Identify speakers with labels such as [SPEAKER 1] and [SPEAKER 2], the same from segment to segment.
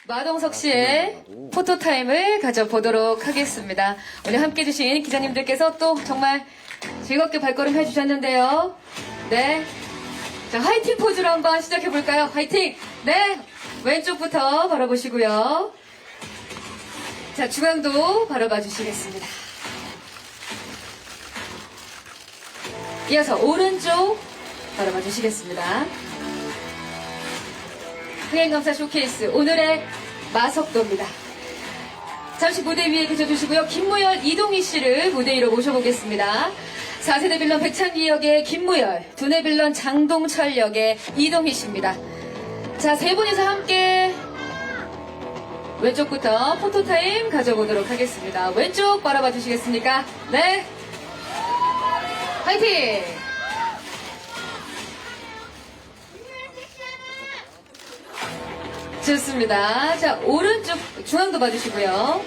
[SPEAKER 1] 마동석 씨의 포토타임을 가져보도록 하겠습니다. 오늘 함께 해주신 기자님들께서 또 정말 즐겁게 발걸음 해주셨는데요. 네. 자, 화이팅 포즈로 한번 시작해볼까요? 화이팅! 네. 왼쪽부터 바라보시고요. 자, 중앙도 바라봐 주시겠습니다. 이어서 오른쪽 바라봐 주시겠습니다. 흥행감사 쇼케이스 오늘의 마석도입니다. 잠시 무대 위에 계셔주시고요. 김무열, 이동희 씨를 무대 위로 모셔보겠습니다. 4세대 빌런 백창기 역의 김무열, 두뇌 빌런 장동철 역의 이동희 씨입니다. 자, 세 분이서 함께 왼쪽부터 포토타임 가져보도록 하겠습니다. 왼쪽 바라봐 주시겠습니까? 네. 화이팅! 좋습니다. 자, 오른쪽 중앙도 봐주시고요.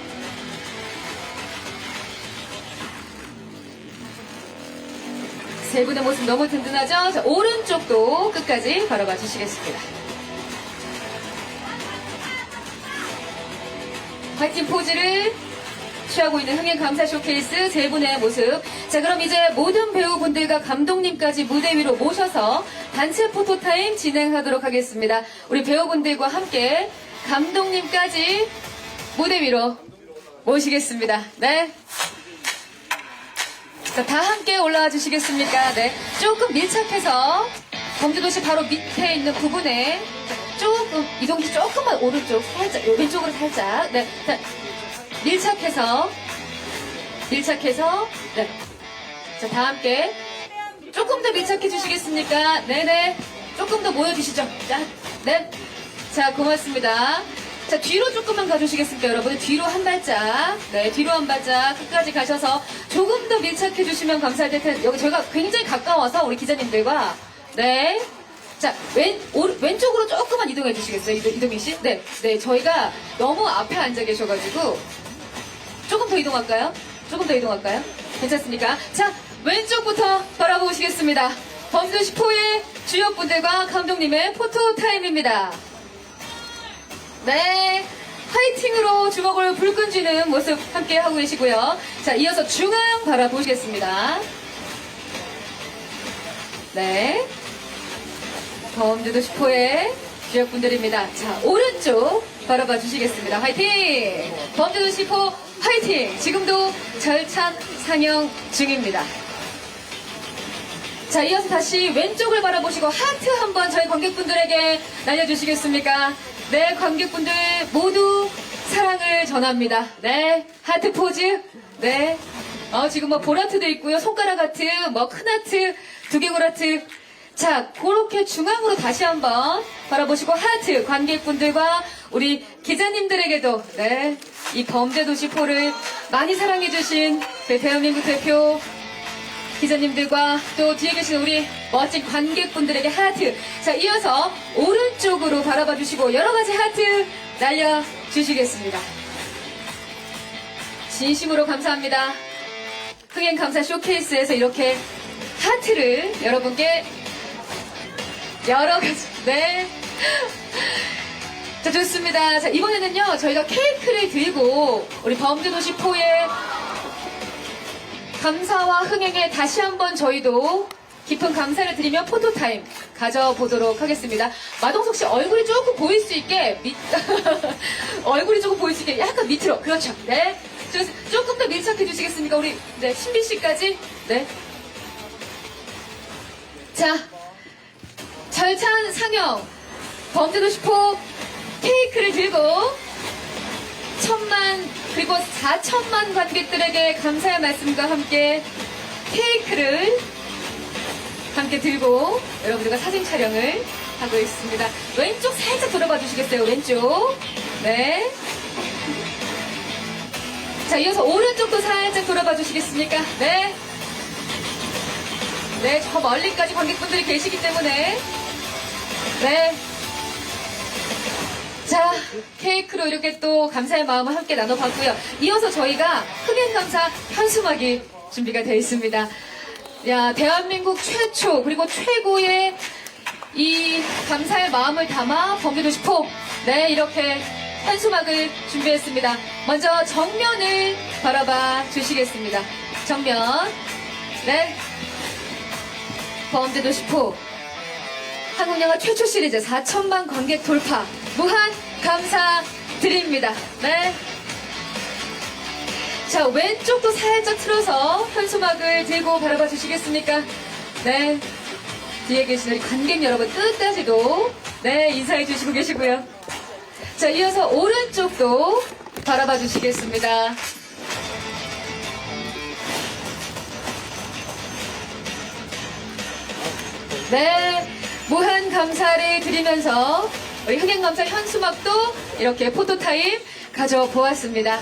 [SPEAKER 1] 세 분의 모습 너무 든든하죠? 자, 오른쪽도 끝까지 바라봐 주시겠습니다. 화이팅 포즈를 취하고 있는 흥행감사 쇼케이스 세 분의 모습. 자, 그럼 이제 모든 배우분들과 감독님까지 무대 위로 모셔서 단체 포토타임 진행하도록 하겠습니다. 우리 배우분들과 함께 감독님까지 무대 위로 모시겠습니다. 네. 자, 다 함께 올라와 주시겠습니까? 네. 조금 밀착해서 범죄도시 바로 밑에 있는 부분에 조금, 이동희 씨 조금만 오른쪽 살짝, 왼쪽으로 살짝. 네. 자, 밀착해서, 네. 자, 다 함께. 조금 더 밀착해 주시겠습니까? 네네. 조금 더 모여주시죠. 자, 네. 자, 고맙습니다. 자, 뒤로 조금만 가주시겠습니까, 여러분? 뒤로 한 발짝. 네, 뒤로 한 발짝. 끝까지 가셔서 조금 더 밀착해 주시면 감사할 텐데, 여기 저희가 굉장히 가까워서 우리 기자님들과. 네. 자, 왼쪽으로 조금만 이동해 주시겠어요, 이동희 씨? 네. 네, 저희가 너무 앞에 앉아 계셔가지고. 조금 더 이동할까요? 조금 더 이동할까요? 괜찮습니까? 자, 왼쪽부터 바라보시겠습니다. 범죄도시 4의 주역분들과 감독님의 포토타임입니다. 네, 화이팅으로 주먹을 불끈 쥐는 모습 함께 하고 계시고요. 자, 이어서 중앙 바라보시겠습니다. 네, 범죄도시 4의 주역분들입니다. 자, 오른쪽 바라봐 주시겠습니다. 화이팅! 범죄도시 4 화이팅! 지금도 절찬 상영 중입니다. 자, 이어서 다시 왼쪽을 바라보시고 하트 한번 저희 관객분들에게 날려주시겠습니까? 네, 관객분들 모두 사랑을 전합니다. 네, 하트 포즈. 네. 지금 뭐 볼하트도 있고요. 손가락 하트, 뭐 큰 하트, 두개골 하트. 자, 그렇게 중앙으로 다시 한번 바라보시고 하트 관객분들과 우리 기자님들에게도 네, 이 범죄도시 4를 많이 사랑해주신 대한민국 대표 기자님들과 또 뒤에 계신 우리 멋진 관객분들에게 하트. 자, 이어서 오른쪽으로 바라봐 주시고 여러 가지 하트 날려주시겠습니다. 진심으로 감사합니다. 흥행감사 쇼케이스에서 이렇게 하트를 여러분께 여러 가지, 네. 자, 좋습니다. 자, 이번에는요, 저희가 케이크를 들고 우리 범죄도시 4의 감사와 흥행에 다시 한번 저희도 깊은 감사를 드리며 포토타임 가져보도록 하겠습니다. 마동석 씨 얼굴이 조금 보일 수 있게, 얼굴이 조금 보일 수 있게 약간 밑으로. 그렇죠. 네. 조금 더 밀착해 주시겠습니까? 우리, 네, 신비 씨까지. 네. 자, 절찬 상영 범죄도시 4 케이크를 들고 1000만 그리고 4000만 관객들에게 감사의 말씀과 함께 케이크를 함께 들고 여러분들과 사진 촬영을 하고 있습니다. 왼쪽 살짝 돌아봐 주시겠어요? 왼쪽. 네. 자, 이어서 오른쪽도 살짝 돌아봐 주시겠습니까? 네. 네, 저 멀리까지 관객분들이 계시기 때문에 네. 자, 케이크로 이렇게 또 감사의 마음을 함께 나눠봤고요. 이어서 저희가 흥행감사 현수막이 준비가 되어 있습니다. 야, 대한민국 최초 그리고 최고의 이 감사의 마음을 담아 범죄도시 4 네, 이렇게 현수막을 준비했습니다. 먼저 정면을 바라봐 주시겠습니다. 정면. 네. 범죄도시포 한국영화 최초 시리즈 4천만 관객 돌파 무한 감사드립니다. 네. 자, 왼쪽도 살짝 틀어서 현수막을 들고 바라봐 주시겠습니까? 네. 뒤에 계신 우리 관객 여러분 끝까지도 네, 인사해 주시고 계시고요. 자, 이어서 오른쪽도 바라봐 주시겠습니다. 네, 무한 감사를 드리면서 우리 흥행감사 현수막도 이렇게 포토타임 가져보았습니다.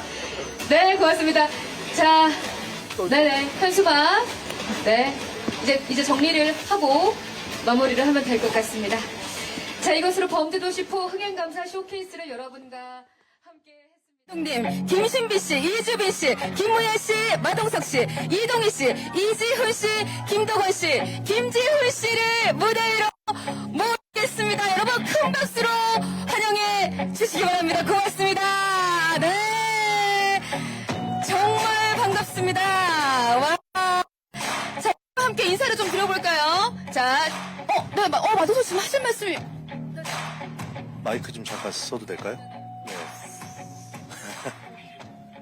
[SPEAKER 1] 네, 고맙습니다. 자, 네네, 현수막. 네, 이제 정리를 하고 마무리를 하면 될 것 같습니다. 자, 이것으로 범죄도시포 흥행감사 쇼케이스를 여러분과 함께 했습니다.
[SPEAKER 2] 님, 김신비 씨, 이주빈 씨, 김무현 씨, 마동석 씨, 이동희 씨, 이지훈 씨, 김도건 씨, 김지훈 씨를 무대 위로 모시겠습니다. 여러분 큰 박수로 환영해 주시기 바랍니다. 고맙습니다. 네, 정말 반갑습니다. 와. 자, 함께 인사를 좀 드려볼까요? 자, 네, 마동석 씨 하실 말씀이.
[SPEAKER 3] 마이크 좀 잠깐 써도 될까요?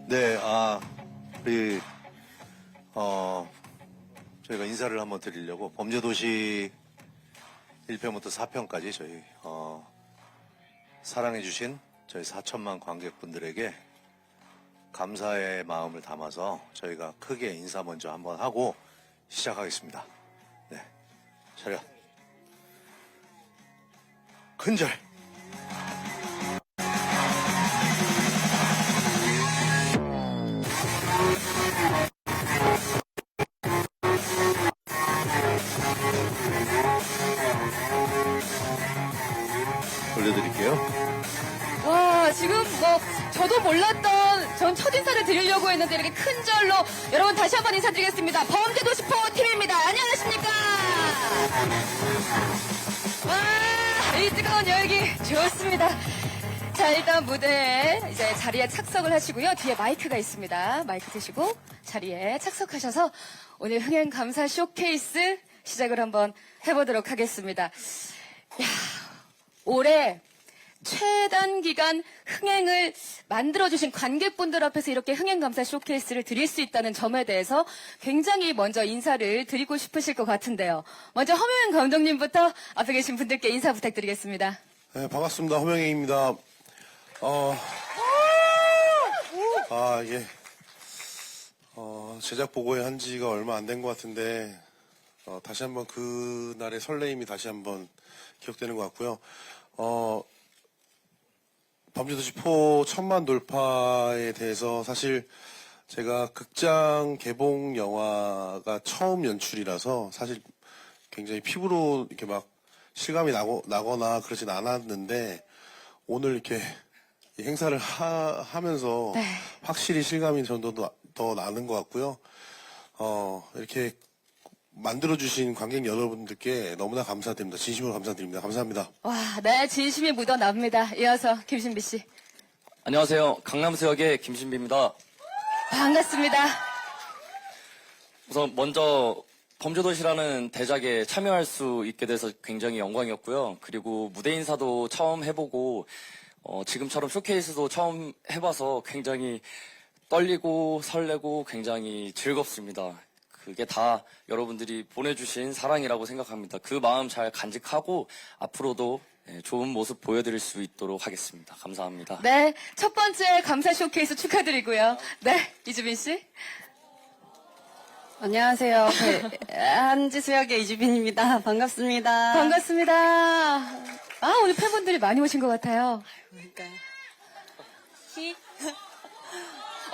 [SPEAKER 3] 네, 우리, 저희가 인사를 한번 드리려고 범죄도시 1편부터 4편까지 저희, 사랑해주신 저희 4천만 관객분들에게 감사의 마음을 담아서 저희가 크게 인사 먼저 한번 하고 시작하겠습니다. 네. 차렷. 큰절. 올려드릴게요.
[SPEAKER 2] 와, 지금 저도 몰랐던 전 첫인사를 드리려고 했는데 이렇게 큰 절로 여러분 다시 한번 인사드리겠습니다. 범죄도시포 팀입니다. 안녕하십니까? 와, 이 뜨거운 열기 좋습니다. 자, 일단 무대에 이제 자리에 착석을 하시고요. 뒤에 마이크가 있습니다. 마이크 드시고 자리에 착석하셔서 오늘 흥행감사 쇼케이스 시작을 한번 해보도록 하겠습니다. 야, 올해 최단 기간 흥행을 만들어주신 관객분들 앞에서 이렇게 흥행감사 쇼케이스를 드릴 수 있다는 점에 대해서 굉장히 먼저 인사를 드리고 싶으실 것 같은데요. 먼저 허명현 감독님부터 앞에 계신 분들께 인사 부탁드리겠습니다.
[SPEAKER 4] 네, 반갑습니다. 허명혜입니다. 이게, 제작 보고회 한 지가 얼마 안 된 것 같은데, 다시 한번 그날의 설레임이 다시 한번 기억되는 것 같고요. 범죄도시포 1000만 돌파에 대해서 사실 제가 극장 개봉 영화가 처음 연출이라서 사실 굉장히 피부로 이렇게 막 실감이 나거나 그러진 않았는데 오늘 이렇게 이 행사를 하면서
[SPEAKER 2] 네.
[SPEAKER 4] 확실히 실감이 저도 더 나는 것 같고요. 이렇게 만들어주신 관객 여러분들께 너무나 감사드립니다. 진심으로 감사드립니다. 감사합니다.
[SPEAKER 2] 와, 네, 진심이 묻어납니다. 이어서 김신비 씨.
[SPEAKER 5] 안녕하세요. 강남수역의 김신비입니다.
[SPEAKER 2] 반갑습니다.
[SPEAKER 5] 우선 먼저 범죄도시라는 대작에 참여할 수 있게 돼서 굉장히 영광이었고요. 그리고 무대 인사도 처음 해보고 지금처럼 쇼케이스도 처음 해봐서 굉장히 떨리고 설레고 굉장히 즐겁습니다. 그게 다 여러분들이 보내주신 사랑이라고 생각합니다. 그 마음 잘 간직하고 앞으로도 좋은 모습 보여드릴 수 있도록 하겠습니다. 감사합니다.
[SPEAKER 2] 네, 첫 번째 감사 쇼케이스 축하드리고요. 네, 이주빈 씨.
[SPEAKER 6] 안녕하세요. 한지수역의 이주빈입니다. 반갑습니다.
[SPEAKER 2] 반갑습니다. 오늘 팬분들이 많이 오신 것 같아요.
[SPEAKER 6] 그러니까요.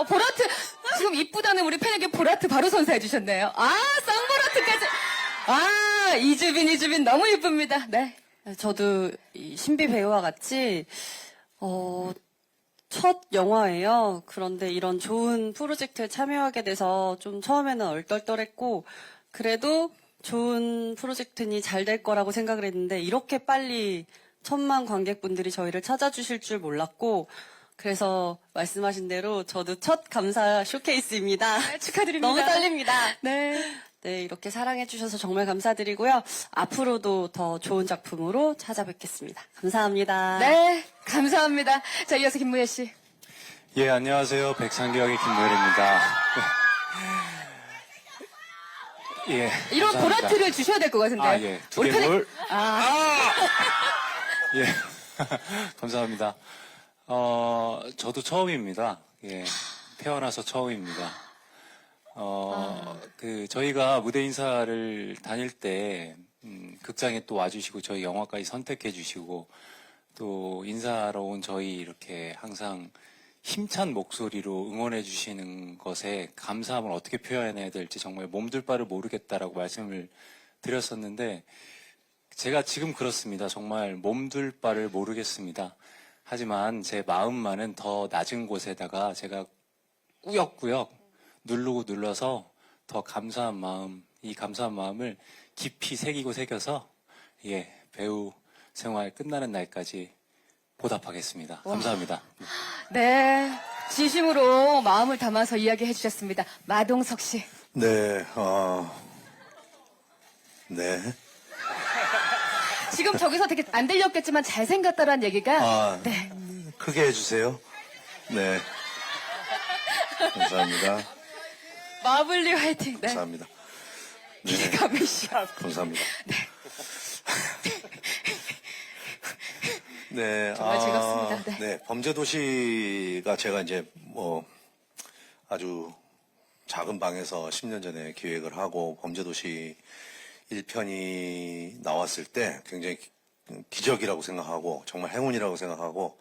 [SPEAKER 2] 보라트. 지금 이쁘다는 우리 팬에게 보라트 바로 선사해 주셨네요. 썬보라트까지. 이주빈 너무 이쁩니다. 네.
[SPEAKER 6] 저도 이 신비 배우와 같이 첫 영화예요. 그런데 이런 좋은 프로젝트에 참여하게 돼서 좀 처음에는 얼떨떨했고 그래도 좋은 프로젝트니 잘 될 거라고 생각을 했는데 이렇게 빨리 천만 관객분들이 저희를 찾아주실 줄 몰랐고, 그래서 말씀하신 대로 저도 첫 감사 쇼케이스입니다.
[SPEAKER 2] 네, 축하드립니다.
[SPEAKER 6] 너무 떨립니다.
[SPEAKER 2] 네.
[SPEAKER 6] 네, 이렇게 사랑해주셔서 정말 감사드리고요. 앞으로도 더 좋은 작품으로 찾아뵙겠습니다. 감사합니다.
[SPEAKER 2] 네, 감사합니다. 자, 이어서 김무혜 씨.
[SPEAKER 7] 예, 안녕하세요. 백상경의 김무열입니다. 예.
[SPEAKER 2] 이런
[SPEAKER 7] 감사합니다.
[SPEAKER 2] 보라트를 주셔야 될 것 같은데.
[SPEAKER 7] 아, 예. 두
[SPEAKER 2] 우리
[SPEAKER 7] 개
[SPEAKER 2] 팬이-
[SPEAKER 7] 뭘?
[SPEAKER 2] 아,
[SPEAKER 7] 예. 감사합니다. 저도 처음입니다. 예. 태어나서 처음입니다. 저희가 무대 인사를 다닐 때, 극장에 또 와주시고, 저희 영화까지 선택해 주시고, 또 인사하러 온 저희 이렇게 항상 힘찬 목소리로 응원해 주시는 것에 감사함을 어떻게 표현해야 될지 정말 몸둘 바를 모르겠다라고 말씀을 드렸었는데, 제가 지금 그렇습니다. 정말 몸둘 바를 모르겠습니다. 하지만 제 마음만은 더 낮은 곳에다가 제가 꾸역꾸역 누르고 눌러서 더 감사한 마음, 이 감사한 마음을 깊이 새겨서 예, 배우 생활 끝나는 날까지 보답하겠습니다. 감사합니다.
[SPEAKER 2] 네. 진심으로 마음을 담아서 이야기해 주셨습니다. 마동석 씨.
[SPEAKER 3] 네, 네.
[SPEAKER 2] 지금 저기서 되게 안 들렸겠지만 잘생겼다라는 얘기가 네.
[SPEAKER 3] 크게 해주세요. 네. 감사합니다.
[SPEAKER 2] 마블리 화이팅. 네.
[SPEAKER 3] 감사합니다. 네.
[SPEAKER 2] 기가미 씨.
[SPEAKER 3] 감사합니다. 네.
[SPEAKER 2] 정말 즐겁습니다. 네.
[SPEAKER 3] 네. 범죄도시가 제가 이제 아주 작은 방에서 10년 전에 기획을 하고 범죄도시 1편이 나왔을 때 굉장히 기적이라고 생각하고 정말 행운이라고 생각하고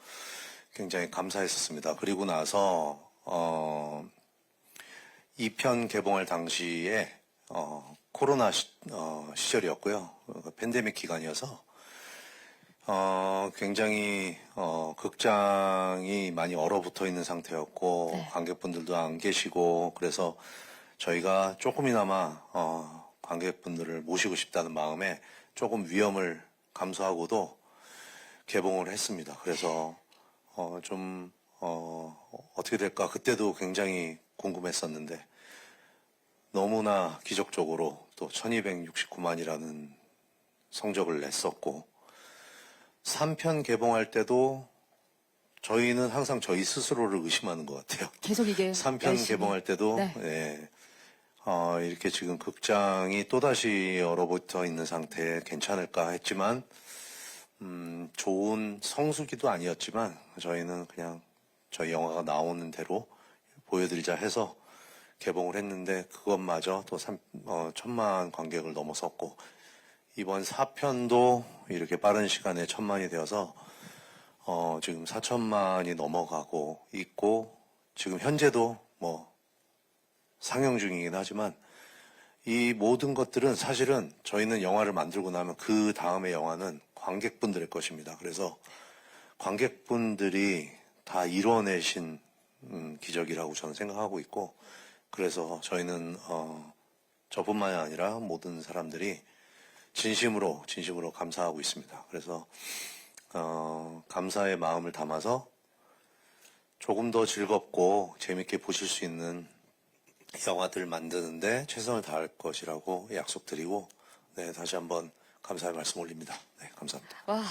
[SPEAKER 3] 굉장히 감사했었습니다. 그리고 나서 2편 개봉할 당시에 코로나 시절이었고요. 팬데믹 기간이어서 굉장히 극장이 많이 얼어붙어 있는 상태였고
[SPEAKER 2] 네.
[SPEAKER 3] 관객분들도 안 계시고 그래서 저희가 조금이나마 관객분들을 모시고 싶다는 마음에 조금 위험을 감수하고도 개봉을 했습니다. 그래서 어떻게 될까 그때도 굉장히 궁금했었는데 너무나 기적적으로 또 1269만이라는 성적을 냈었고 3편 개봉할 때도 저희는 항상 저희 스스로를 의심하는 것 같아요.
[SPEAKER 2] 계속 이게
[SPEAKER 3] 3편
[SPEAKER 2] 열심히.
[SPEAKER 3] 개봉할 때도
[SPEAKER 2] 네.
[SPEAKER 3] 예, 이렇게 지금 극장이 또다시 얼어붙어 있는 상태에 괜찮을까 했지만 좋은 성수기도 아니었지만 저희는 그냥 저희 영화가 나오는 대로 보여드리자 해서 개봉을 했는데 그것마저 또 1,000만 관객을 넘어섰고 이번 4편도 이렇게 빠른 시간에 1,000만이 되어서 지금 4,000만이 넘어가고 있고 지금 현재도 상영 중이긴 하지만 이 모든 것들은 사실은 저희는 영화를 만들고 나면 그 다음에 영화는 관객분들의 것입니다. 그래서 관객분들이 다 이뤄내신 기적이라고 저는 생각하고 있고 그래서 저희는 저뿐만이 아니라 모든 사람들이 진심으로 감사하고 있습니다. 그래서 감사의 마음을 담아서 조금 더 즐겁고 재밌게 보실 수 있는 영화들 만드는데 최선을 다할 것이라고 약속드리고 네, 다시 한번 감사의 말씀 올립니다. 네, 감사합니다.
[SPEAKER 2] 와,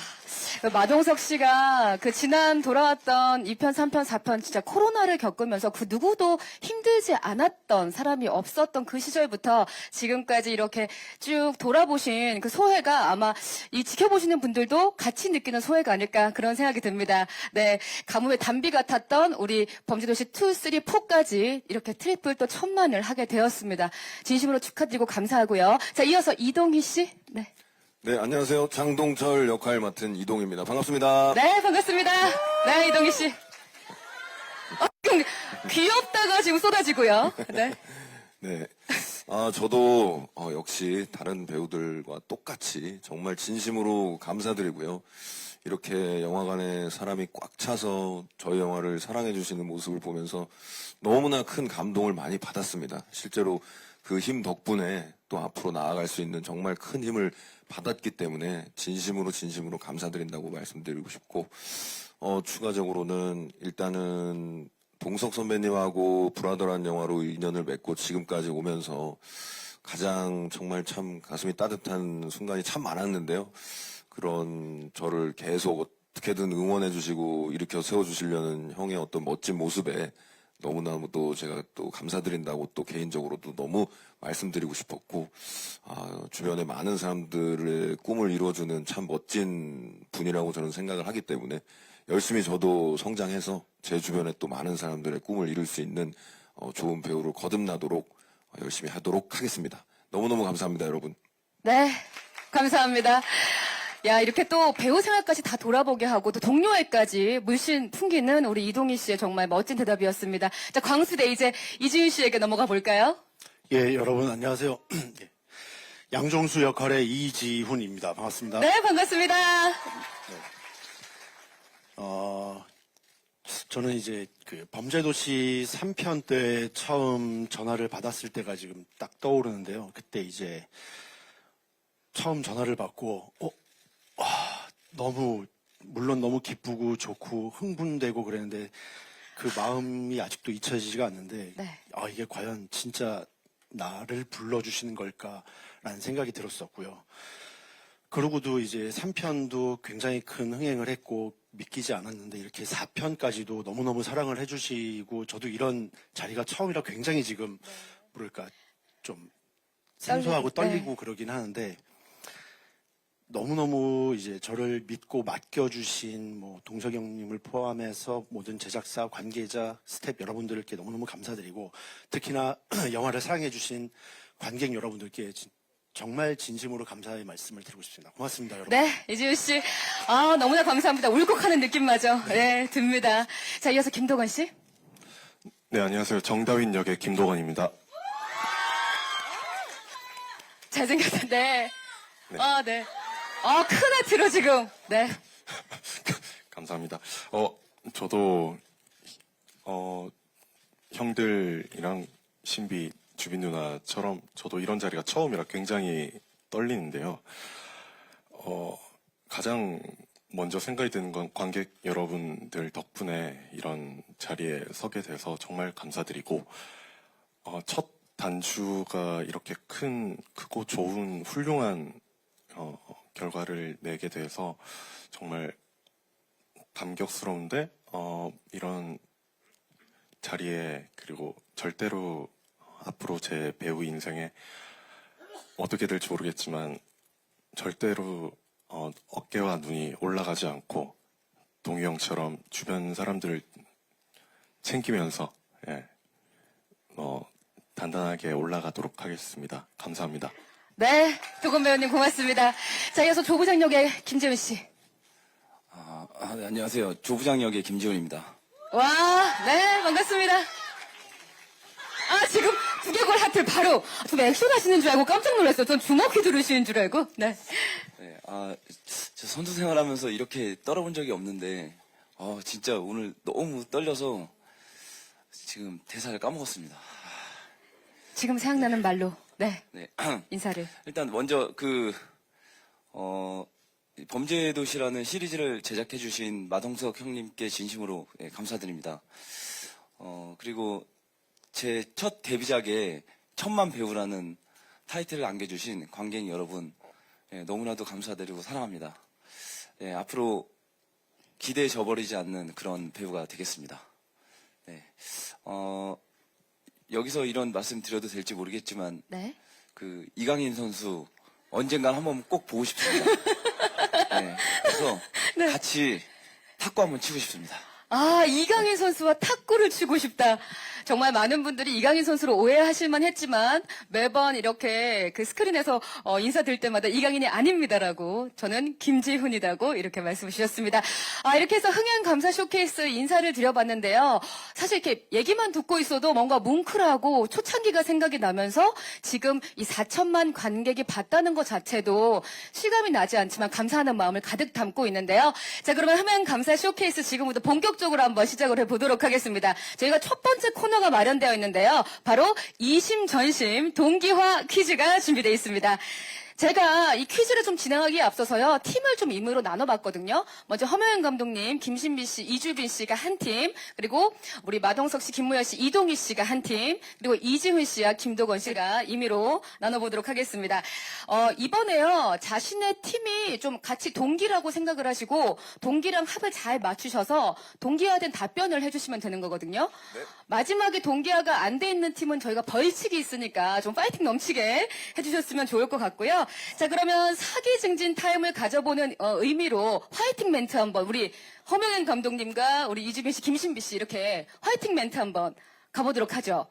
[SPEAKER 2] 마동석 씨가 그 지난 돌아왔던 2편, 3편, 4편 진짜 코로나를 겪으면서 그 누구도 힘들지 않았던 사람이 없었던 그 시절부터 지금까지 이렇게 쭉 돌아보신 그 소회가 아마 이 지켜보시는 분들도 같이 느끼는 소회가 아닐까 그런 생각이 듭니다. 네, 가뭄의 단비 같았던 우리 범죄도시 2, 3, 4까지 이렇게 트리플 또 1,000만을 하게 되었습니다. 진심으로 축하드리고 감사하고요. 자, 이어서 이동희 씨. 네.
[SPEAKER 8] 네, 안녕하세요. 장동철 역할 맡은 이동입니다. 반갑습니다.
[SPEAKER 2] 네, 반갑습니다. 네, 이동희 씨. 귀엽다가 지금 쏟아지고요. 네.
[SPEAKER 8] 네. 저도 역시 다른 배우들과 똑같이 정말 진심으로 감사드리고요. 이렇게 영화관에 사람이 꽉 차서 저희 영화를 사랑해 주시는 모습을 보면서 너무나 큰 감동을 많이 받았습니다. 실제로 그 힘 덕분에 또 앞으로 나아갈 수 있는 정말 큰 힘을 받았기 때문에 진심으로 감사드린다고 말씀드리고 싶고, 추가적으로는 일단은 동석 선배님하고 브라더란 영화로 인연을 맺고 지금까지 오면서 가장 정말 참 가슴이 따뜻한 순간이 참 많았는데요. 그런 저를 계속 어떻게든 응원해 주시고 일으켜 세워 주시려는 형의 어떤 멋진 모습에 너무나도 제가 또 감사드린다고 또 개인적으로도 너무 말씀드리고 싶었고, 주변에 많은 사람들의 꿈을 이루어주는 참 멋진 분이라고 저는 생각을 하기 때문에 열심히 저도 성장해서 제 주변에 또 많은 사람들의 꿈을 이룰 수 있는 좋은 배우로 거듭나도록 열심히 하도록 하겠습니다. 너무너무 감사합니다, 여러분.
[SPEAKER 2] 네, 감사합니다. 야, 이렇게 또 배우 생활까지 다 돌아보게 하고 또 동료애까지 물씬 풍기는 우리 이동희 씨의 정말 멋진 대답이었습니다. 자, 광수대 이제 이지훈 씨에게 넘어가 볼까요?
[SPEAKER 9] 예, 여러분 안녕하세요. 예. 양종수 역할의 이지훈입니다. 반갑습니다.
[SPEAKER 2] 네, 반갑습니다.
[SPEAKER 9] 저는 이제 그 범죄도시 3편 때 처음 전화를 받았을 때가 지금 딱 떠오르는데요. 그때 이제 처음 전화를 받고, 물론 너무 기쁘고 좋고 흥분되고 그랬는데 그 마음이 아직도 잊혀지지가 않는데,
[SPEAKER 2] 네.
[SPEAKER 9] 이게 과연 진짜 나를 불러주시는 걸까라는 생각이 들었었고요. 그러고도 이제 3편도 굉장히 큰 흥행을 했고 믿기지 않았는데 이렇게 4편까지도 너무너무 사랑을 해주시고 저도 이런 자리가 처음이라 굉장히 지금 뭐랄까 좀 생소하고 떨리고 그러긴 하는데 너무너무 이제 저를 믿고 맡겨주신 뭐 동석이 형님을 포함해서 모든 제작사, 관계자, 스태프 여러분들께 너무너무 감사드리고 특히나 영화를 사랑해주신 관객 여러분들께 정말 진심으로 감사의 말씀을 드리고 싶습니다. 고맙습니다, 여러분.
[SPEAKER 2] 네, 이지훈 씨. 너무나 감사합니다. 울컥하는 느낌마저. 네, 듭니다. 자, 이어서 김도건 씨.
[SPEAKER 10] 네, 안녕하세요. 정다윈 역의 김도건입니다.
[SPEAKER 2] 잘생겼는데.
[SPEAKER 10] 네.
[SPEAKER 2] 네. 큰 하트로 지금. 네.
[SPEAKER 10] 감사합니다. 저도, 형들이랑 신비, 주빈 누나처럼 저도 이런 자리가 처음이라 굉장히 떨리는데요. 가장 먼저 생각이 드는 건 관객 여러분들 덕분에 이런 자리에 서게 돼서 정말 감사드리고, 첫 단추가 이렇게 크고 좋은 훌륭한 결과를 내게 돼서 정말 감격스러운데 이런 자리에 그리고 절대로 앞으로 제 배우 인생에 어떻게 될지 모르겠지만 절대로 어깨와 눈이 올라가지 않고 동희 형처럼 주변 사람들을 챙기면서 단단하게 올라가도록 하겠습니다. 감사합니다.
[SPEAKER 2] 네, 도건 배우님 고맙습니다. 자, 이어서 조부장 역의 김재훈 씨.
[SPEAKER 11] 네, 안녕하세요. 조부장 역의 김지훈입니다.
[SPEAKER 2] 와, 네, 반갑습니다. 지금 두개골 하트를 바로 좀 액션 하시는 줄 알고 깜짝 놀랐어요. 전 주먹 휘두르시는 줄 알고. 네.
[SPEAKER 11] 네, 저 선수 생활하면서 이렇게 떨어본 적이 없는데, 진짜 오늘 너무 떨려서 지금 대사를 까먹었습니다.
[SPEAKER 2] 지금 생각나는 말로, 네.
[SPEAKER 11] 네.
[SPEAKER 2] 인사를.
[SPEAKER 11] 일단 먼저 범죄도시라는 시리즈를 제작해주신 마동석 형님께 진심으로 감사드립니다. 그리고 제 첫 데뷔작에 천만 배우라는 타이틀을 안겨주신 관객 여러분, 너무나도 감사드리고 사랑합니다. 앞으로 기대에 저버리지 않는 그런 배우가 되겠습니다. 네. 여기서 이런 말씀 드려도 될지 모르겠지만,
[SPEAKER 2] 네.
[SPEAKER 11] 이강인 선수 언젠간 한번 꼭 보고 싶습니다. 네. 그래서 같이 탁구 한번 치고 싶습니다.
[SPEAKER 2] 이강인 선수와 탁구를 치고 싶다. 정말 많은 분들이 이강인 선수로 오해하실만 했지만 매번 이렇게 그 스크린에서 인사드릴 때마다 이강인이 아닙니다라고 저는 김지훈이라고 이렇게 말씀을 주셨습니다. 이렇게 해서 흥행 감사 쇼케이스 인사를 드려봤는데요. 사실 이렇게 얘기만 듣고 있어도 뭔가 뭉클하고 초창기가 생각이 나면서 지금 이 4천만 관객이 봤다는 것 자체도 실감이 나지 않지만 감사하는 마음을 가득 담고 있는데요. 자, 그러면 흥행 감사 쇼케이스 지금부터 본격적으로 한번 시작을 해보도록 하겠습니다. 저희가 첫 번째 코너가 마련되어 있는데요. 바로 이심전심 동기화 퀴즈가 준비되어 있습니다. 제가 이 퀴즈를 좀 진행하기에 앞서서요, 팀을 좀 임의로 나눠봤거든요. 먼저 허명현 감독님, 김신비 씨, 이주빈 씨가 한 팀, 그리고 우리 마동석 씨, 김무열 씨, 이동희 씨가 한 팀, 그리고 이지훈 씨와 김도건 씨가 임의로 나눠보도록 하겠습니다. 이번에요, 자신의 팀이 좀 같이 동기라고 생각을 하시고, 동기랑 합을 잘 맞추셔서 동기화된 답변을 해주시면 되는 거거든요. 마지막에 동기화가 안 돼 있는 팀은 저희가 벌칙이 있으니까 좀 파이팅 넘치게 해주셨으면 좋을 것 같고요. 자, 그러면 사기 증진 타임을 가져보는 의미로 화이팅 멘트 한번 우리 허명현 감독님과 우리 이주빈 씨, 김신비 씨 이렇게 화이팅 멘트 한번 가보도록 하죠.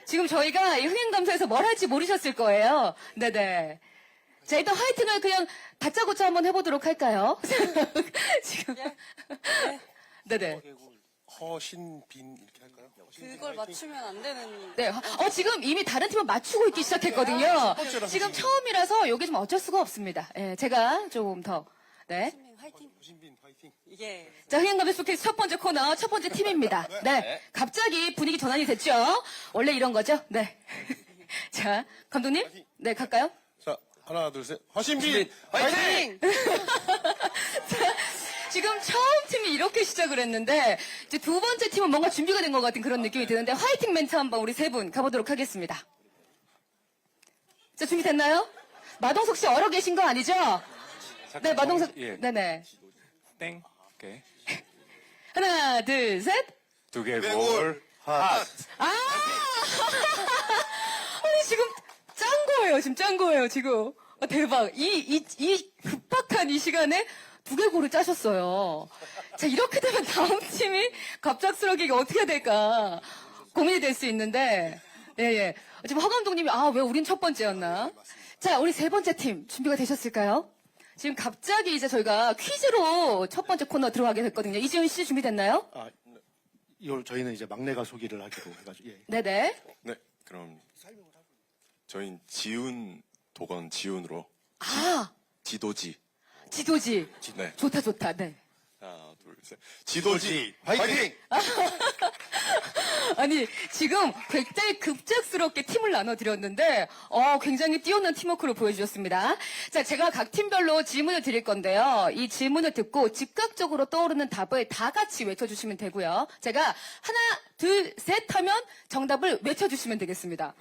[SPEAKER 2] 지금 저희가 이 흥행감사에서 뭘 할지 모르셨을 거예요. 네네. 자, 일단 화이팅을 그냥 다짜고짜 한번 해보도록 할까요? 지금. 네네.
[SPEAKER 4] 허신빈 이렇게 할까요?
[SPEAKER 6] 그걸 맞추면 안 되는.
[SPEAKER 2] 네, 지금 이미 다른 팀은 맞추고 있기 시작했거든요. 지금 처음이라서 여기 좀 어쩔 수가 없습니다. 예, 제가 조금 더. 네.
[SPEAKER 6] 화이팅.
[SPEAKER 4] 허신빈 화이팅.
[SPEAKER 6] 예.
[SPEAKER 2] 자, 흥행감사 쇼케이스 첫 번째 코너, 첫 번째 팀입니다. 네. 갑자기 분위기 전환이 됐죠? 원래 이런 거죠? 네. 자, 감독님? 네, 갈까요?
[SPEAKER 4] 자, 하나, 둘, 셋. 허신빈
[SPEAKER 6] 화이팅!
[SPEAKER 2] 지금 처음 팀이 이렇게 시작을 했는데, 이제 두 번째 팀은 뭔가 준비가 된 것 같은 그런 느낌이 드는데, 화이팅 멘트 한번 우리 세 분 가보도록 하겠습니다. 자, 준비됐나요? 마동석 씨 얼어 계신 거 아니죠? 네, 마동석.
[SPEAKER 7] 예.
[SPEAKER 2] 네네.
[SPEAKER 7] 땡. 오케이.
[SPEAKER 2] 하나, 둘, 셋.
[SPEAKER 7] 두개골.
[SPEAKER 2] 아! 아니, 지금 짠 거예요. 지금 짠 거예요. 지금. 대박. 이 급박한 이 시간에 두개골을 짜셨어요. 자, 이렇게 되면 다음 팀이 갑작스럽게 이게 어떻게 해야 될까 고민이 될 수 있는데, 예. 지금 허 감독님이, 왜 우린 첫 번째였나? 자, 우리 세 번째 팀 준비가 되셨을까요? 지금 갑자기 이제 저희가 퀴즈로 첫 번째 코너 들어가게 됐거든요. 이지훈 씨 준비됐나요?
[SPEAKER 9] 이걸 저희는 이제 막내가 소개를 하기로 해가지고. 예.
[SPEAKER 2] 네네.
[SPEAKER 10] 네, 그럼 저희는 지훈, 도건, 지훈으로 지도지.
[SPEAKER 2] 지도지.
[SPEAKER 10] 네.
[SPEAKER 2] 좋다. 네.
[SPEAKER 10] 하나, 둘, 셋. 지도지 화이팅!
[SPEAKER 2] 아니, 지금 굉장히 급작스럽게 팀을 나눠드렸는데, 굉장히 뛰어난 팀워크를 보여주셨습니다. 자, 제가 각 팀별로 질문을 드릴 건데요. 이 질문을 듣고 즉각적으로 떠오르는 답을 다 같이 외쳐주시면 되고요. 제가 하나, 둘, 셋 하면 정답을 외쳐주시면 되겠습니다.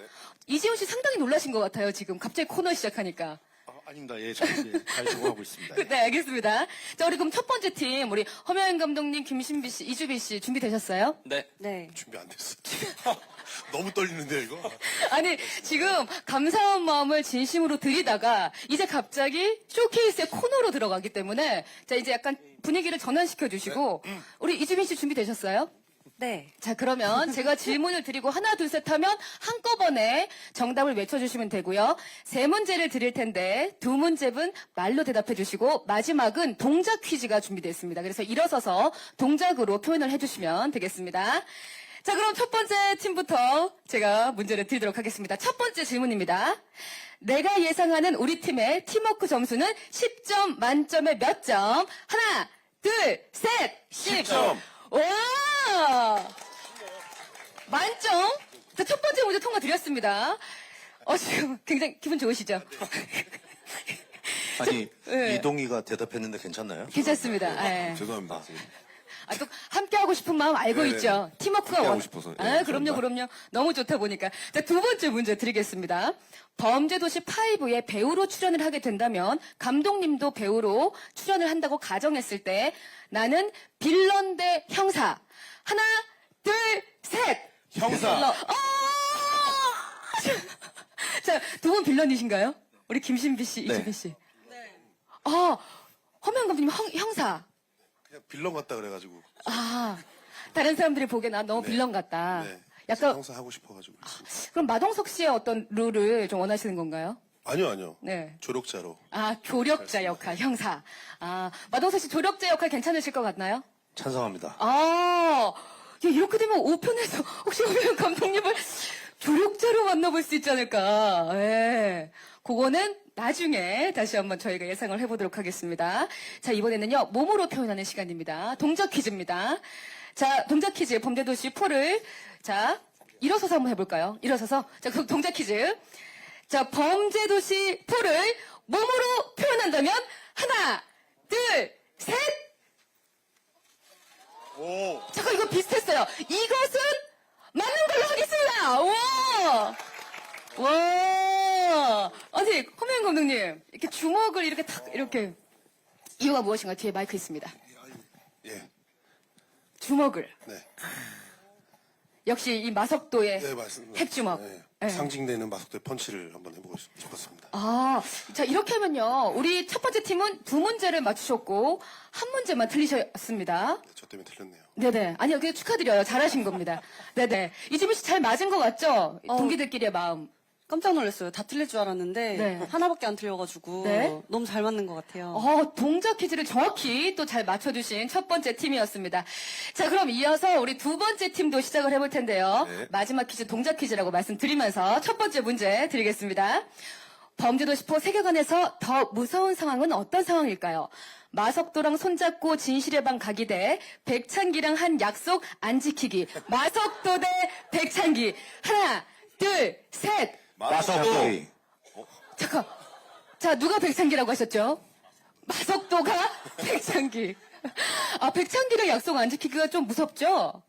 [SPEAKER 2] 이지훈 씨 상당히 놀라신 것 같아요, 지금. 갑자기 코너 시작하니까.
[SPEAKER 9] 아닙니다. 예, 잘 적응하고 있습니다. 예.
[SPEAKER 2] 네, 알겠습니다. 자, 우리 그럼 첫 번째 팀, 우리 허명현 감독님, 김신비 씨, 이주빈 씨 준비되셨어요?
[SPEAKER 5] 네.
[SPEAKER 6] 네.
[SPEAKER 4] 준비 안 됐어. 너무 떨리는데요, 이거?
[SPEAKER 2] 아니, 지금 감사한 마음을 진심으로 드리다가 이제 갑자기 쇼케이스의 코너로 들어가기 때문에 자, 이제 약간 분위기를 전환시켜 주시고 우리 이주빈 씨 준비되셨어요?
[SPEAKER 6] 네.
[SPEAKER 2] 자, 그러면 제가 질문을 드리고 하나, 둘, 셋 하면 한꺼번에 정답을 외쳐주시면 되고요. 세 문제를 드릴 텐데 두 문제는 말로 대답해 주시고 마지막은 동작 퀴즈가 준비되어 있습니다. 그래서 일어서서 동작으로 표현을 해주시면 되겠습니다. 자, 그럼 첫 번째 팀부터 제가 문제를 드리도록 하겠습니다. 첫 번째 질문입니다. 내가 예상하는 우리 팀의 팀워크 점수는 10점 만점에 몇 점? 하나, 둘, 셋,
[SPEAKER 10] 10점.
[SPEAKER 2] 와! 만점? 자, 첫 번째 문제 통과 드렸습니다. 지금 굉장히 기분 좋으시죠?
[SPEAKER 3] 아니,
[SPEAKER 2] 네.
[SPEAKER 3] 이동희가 대답했는데 괜찮나요?
[SPEAKER 2] 괜찮습니다. 예.
[SPEAKER 8] 죄송합니다.
[SPEAKER 2] 또 함께 하고 싶은 마음 알고
[SPEAKER 8] 네네.
[SPEAKER 2] 있죠. 팀워크가
[SPEAKER 8] 함께하고 싶어서. 예,
[SPEAKER 2] 그럼요. 너무 좋다 보니까. 자, 두 번째 문제 드리겠습니다. 범죄도시 5에 배우로 출연을 하게 된다면 감독님도 배우로 출연을 한다고 가정했을 때 나는 빌런 대 형사. 하나, 둘, 셋.
[SPEAKER 4] 형사.
[SPEAKER 2] 빌런. 자, 두 분 빌런이신가요? 우리 김신비 씨,
[SPEAKER 3] 네.
[SPEAKER 2] 이주빈 씨. 네. 허명 감독님 형사.
[SPEAKER 4] 그냥 빌런 같다 그래가지고.
[SPEAKER 2] 다른 사람들이 보기에 난 너무 빌런 같다.
[SPEAKER 4] 네.
[SPEAKER 2] 약간,
[SPEAKER 4] 형사 하고 싶어가지고.
[SPEAKER 2] 그럼 마동석 씨의 어떤 룰을 좀 원하시는 건가요?
[SPEAKER 4] 아니요.
[SPEAKER 2] 네.
[SPEAKER 4] 조력자로.
[SPEAKER 2] 조력자 역할, 형사. 마동석 씨 조력자 역할 괜찮으실 것 같나요?
[SPEAKER 3] 찬성합니다.
[SPEAKER 2] 이렇게 되면 5편에서 혹시 허명 감독님을 조력자로 만나볼 수 있지 않을까. 예. 그거는 나중에 다시 한번 저희가 예상을 해보도록 하겠습니다. 자, 이번에는요, 몸으로 표현하는 시간입니다. 동작 퀴즈입니다. 자, 동작 퀴즈, 범죄도시 4를, 자, 일어서서 한번 해볼까요? 일어서서. 자, 그 동작 퀴즈. 자, 범죄도시 4를 몸으로 표현한다면 하나, 둘, 셋. 잠깐 이거 비슷했어요. 이것은 맞는 걸로 하겠습니다. 와. 아니, 허명 감독님, 이렇게 주먹을 이렇게 탁, 이렇게. 이유가 무엇인가? 뒤에 마이크 있습니다.
[SPEAKER 4] 예.
[SPEAKER 2] 주먹을.
[SPEAKER 4] 네.
[SPEAKER 2] 역시 이 마석도의
[SPEAKER 4] 네, 맞습니다.
[SPEAKER 2] 핵주먹.
[SPEAKER 4] 네.
[SPEAKER 2] 네.
[SPEAKER 4] 상징되는 마석도의 펀치를 한번 해보고 싶었습니다.
[SPEAKER 2] 아, 자, 이렇게 하면요. 우리 첫 번째 팀은 두 문제를 맞추셨고, 한 문제만 틀리셨습니다.
[SPEAKER 4] 저 때문에 틀렸네요.
[SPEAKER 2] 네네. 아니요, 그게 축하드려요. 잘하신 겁니다. 네네. 이지민 씨 잘 맞은 것 같죠? 동기들끼리의 마음.
[SPEAKER 6] 깜짝 놀랐어요. 다 틀릴 줄 알았는데
[SPEAKER 2] 네.
[SPEAKER 6] 하나밖에 안 틀려가지고
[SPEAKER 2] 네.
[SPEAKER 6] 너무 잘 맞는 것 같아요.
[SPEAKER 2] 동작 퀴즈를 정확히 또 잘 맞춰주신 첫 번째 팀이었습니다. 자, 그럼 이어서 우리 두 번째 팀도 시작을 해볼 텐데요.
[SPEAKER 8] 네.
[SPEAKER 2] 마지막 퀴즈 동작 퀴즈라고 말씀드리면서 첫 번째 문제 드리겠습니다. 범죄도시포 세계관에서 더 무서운 상황은 어떤 상황일까요? 마석도랑 손잡고 진실의 방 가기 대 백창기랑 한 약속 안 지키기. 마석도 대 백창기. 하나, 둘, 셋.
[SPEAKER 8] 마석도.
[SPEAKER 2] 잠깐. 자, 누가 백창기라고 하셨죠? 마석도가 백창기. 아, 백창기랑 약속 안 지키기가 좀 무섭죠?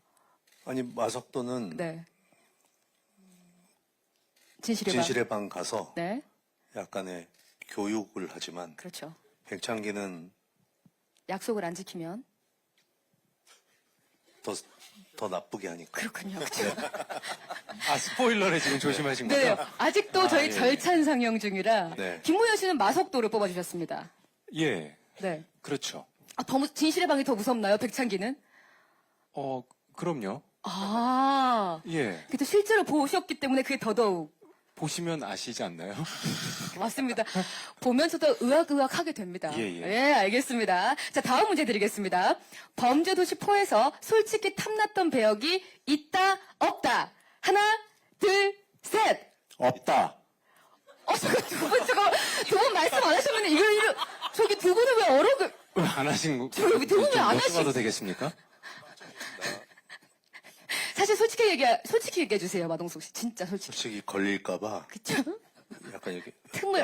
[SPEAKER 3] 아니 마석도는
[SPEAKER 2] 네. 진실의 방.
[SPEAKER 3] 진실의 방 가서
[SPEAKER 2] 네.
[SPEAKER 3] 약간의 교육을 하지만
[SPEAKER 2] 그렇죠.
[SPEAKER 3] 백창기는
[SPEAKER 2] 약속을 안 지키면.
[SPEAKER 3] 더 나쁘게 하니까.
[SPEAKER 2] 그렇군요. 그렇죠.
[SPEAKER 7] 아, 스포일러를 지금 조심하신
[SPEAKER 2] 네.
[SPEAKER 7] 거죠?
[SPEAKER 2] 아직도 저희
[SPEAKER 7] 예.
[SPEAKER 2] 절찬 상영 중이라.
[SPEAKER 3] 네.
[SPEAKER 2] 김무현 씨는 마석도를 뽑아주셨습니다.
[SPEAKER 7] 예,
[SPEAKER 2] 네.
[SPEAKER 7] 그렇죠.
[SPEAKER 2] 아, 진실의 방이 더 무섭나요? 백창기는?
[SPEAKER 7] 그럼요.
[SPEAKER 2] 아.
[SPEAKER 7] 예,
[SPEAKER 2] 그래도 실제로 보셨기 때문에 그게 더더욱.
[SPEAKER 7] 보시면 아시지 않나요?
[SPEAKER 2] 맞습니다. 보면서도 의학하게 됩니다.
[SPEAKER 7] 예.
[SPEAKER 2] 알겠습니다. 자, 다음 문제 드리겠습니다. 범죄도시 4에서 솔직히 탐났던 배역이 있다, 없다. 하나, 둘, 셋.
[SPEAKER 10] 없다.
[SPEAKER 2] 두 분 말씀 안 하셨는데, 저기 두 분은 왜 어록을.
[SPEAKER 7] 왜 안 하신 거?
[SPEAKER 2] 저기 두 분이 안
[SPEAKER 7] 여쭤봐도 되겠습니까?
[SPEAKER 2] 사실 솔직히 얘기해 주세요, 마동석 씨. 진짜 솔직히.
[SPEAKER 3] 솔직히 걸릴까봐
[SPEAKER 2] 그쵸?
[SPEAKER 3] 약간 이렇게
[SPEAKER 2] 틈을,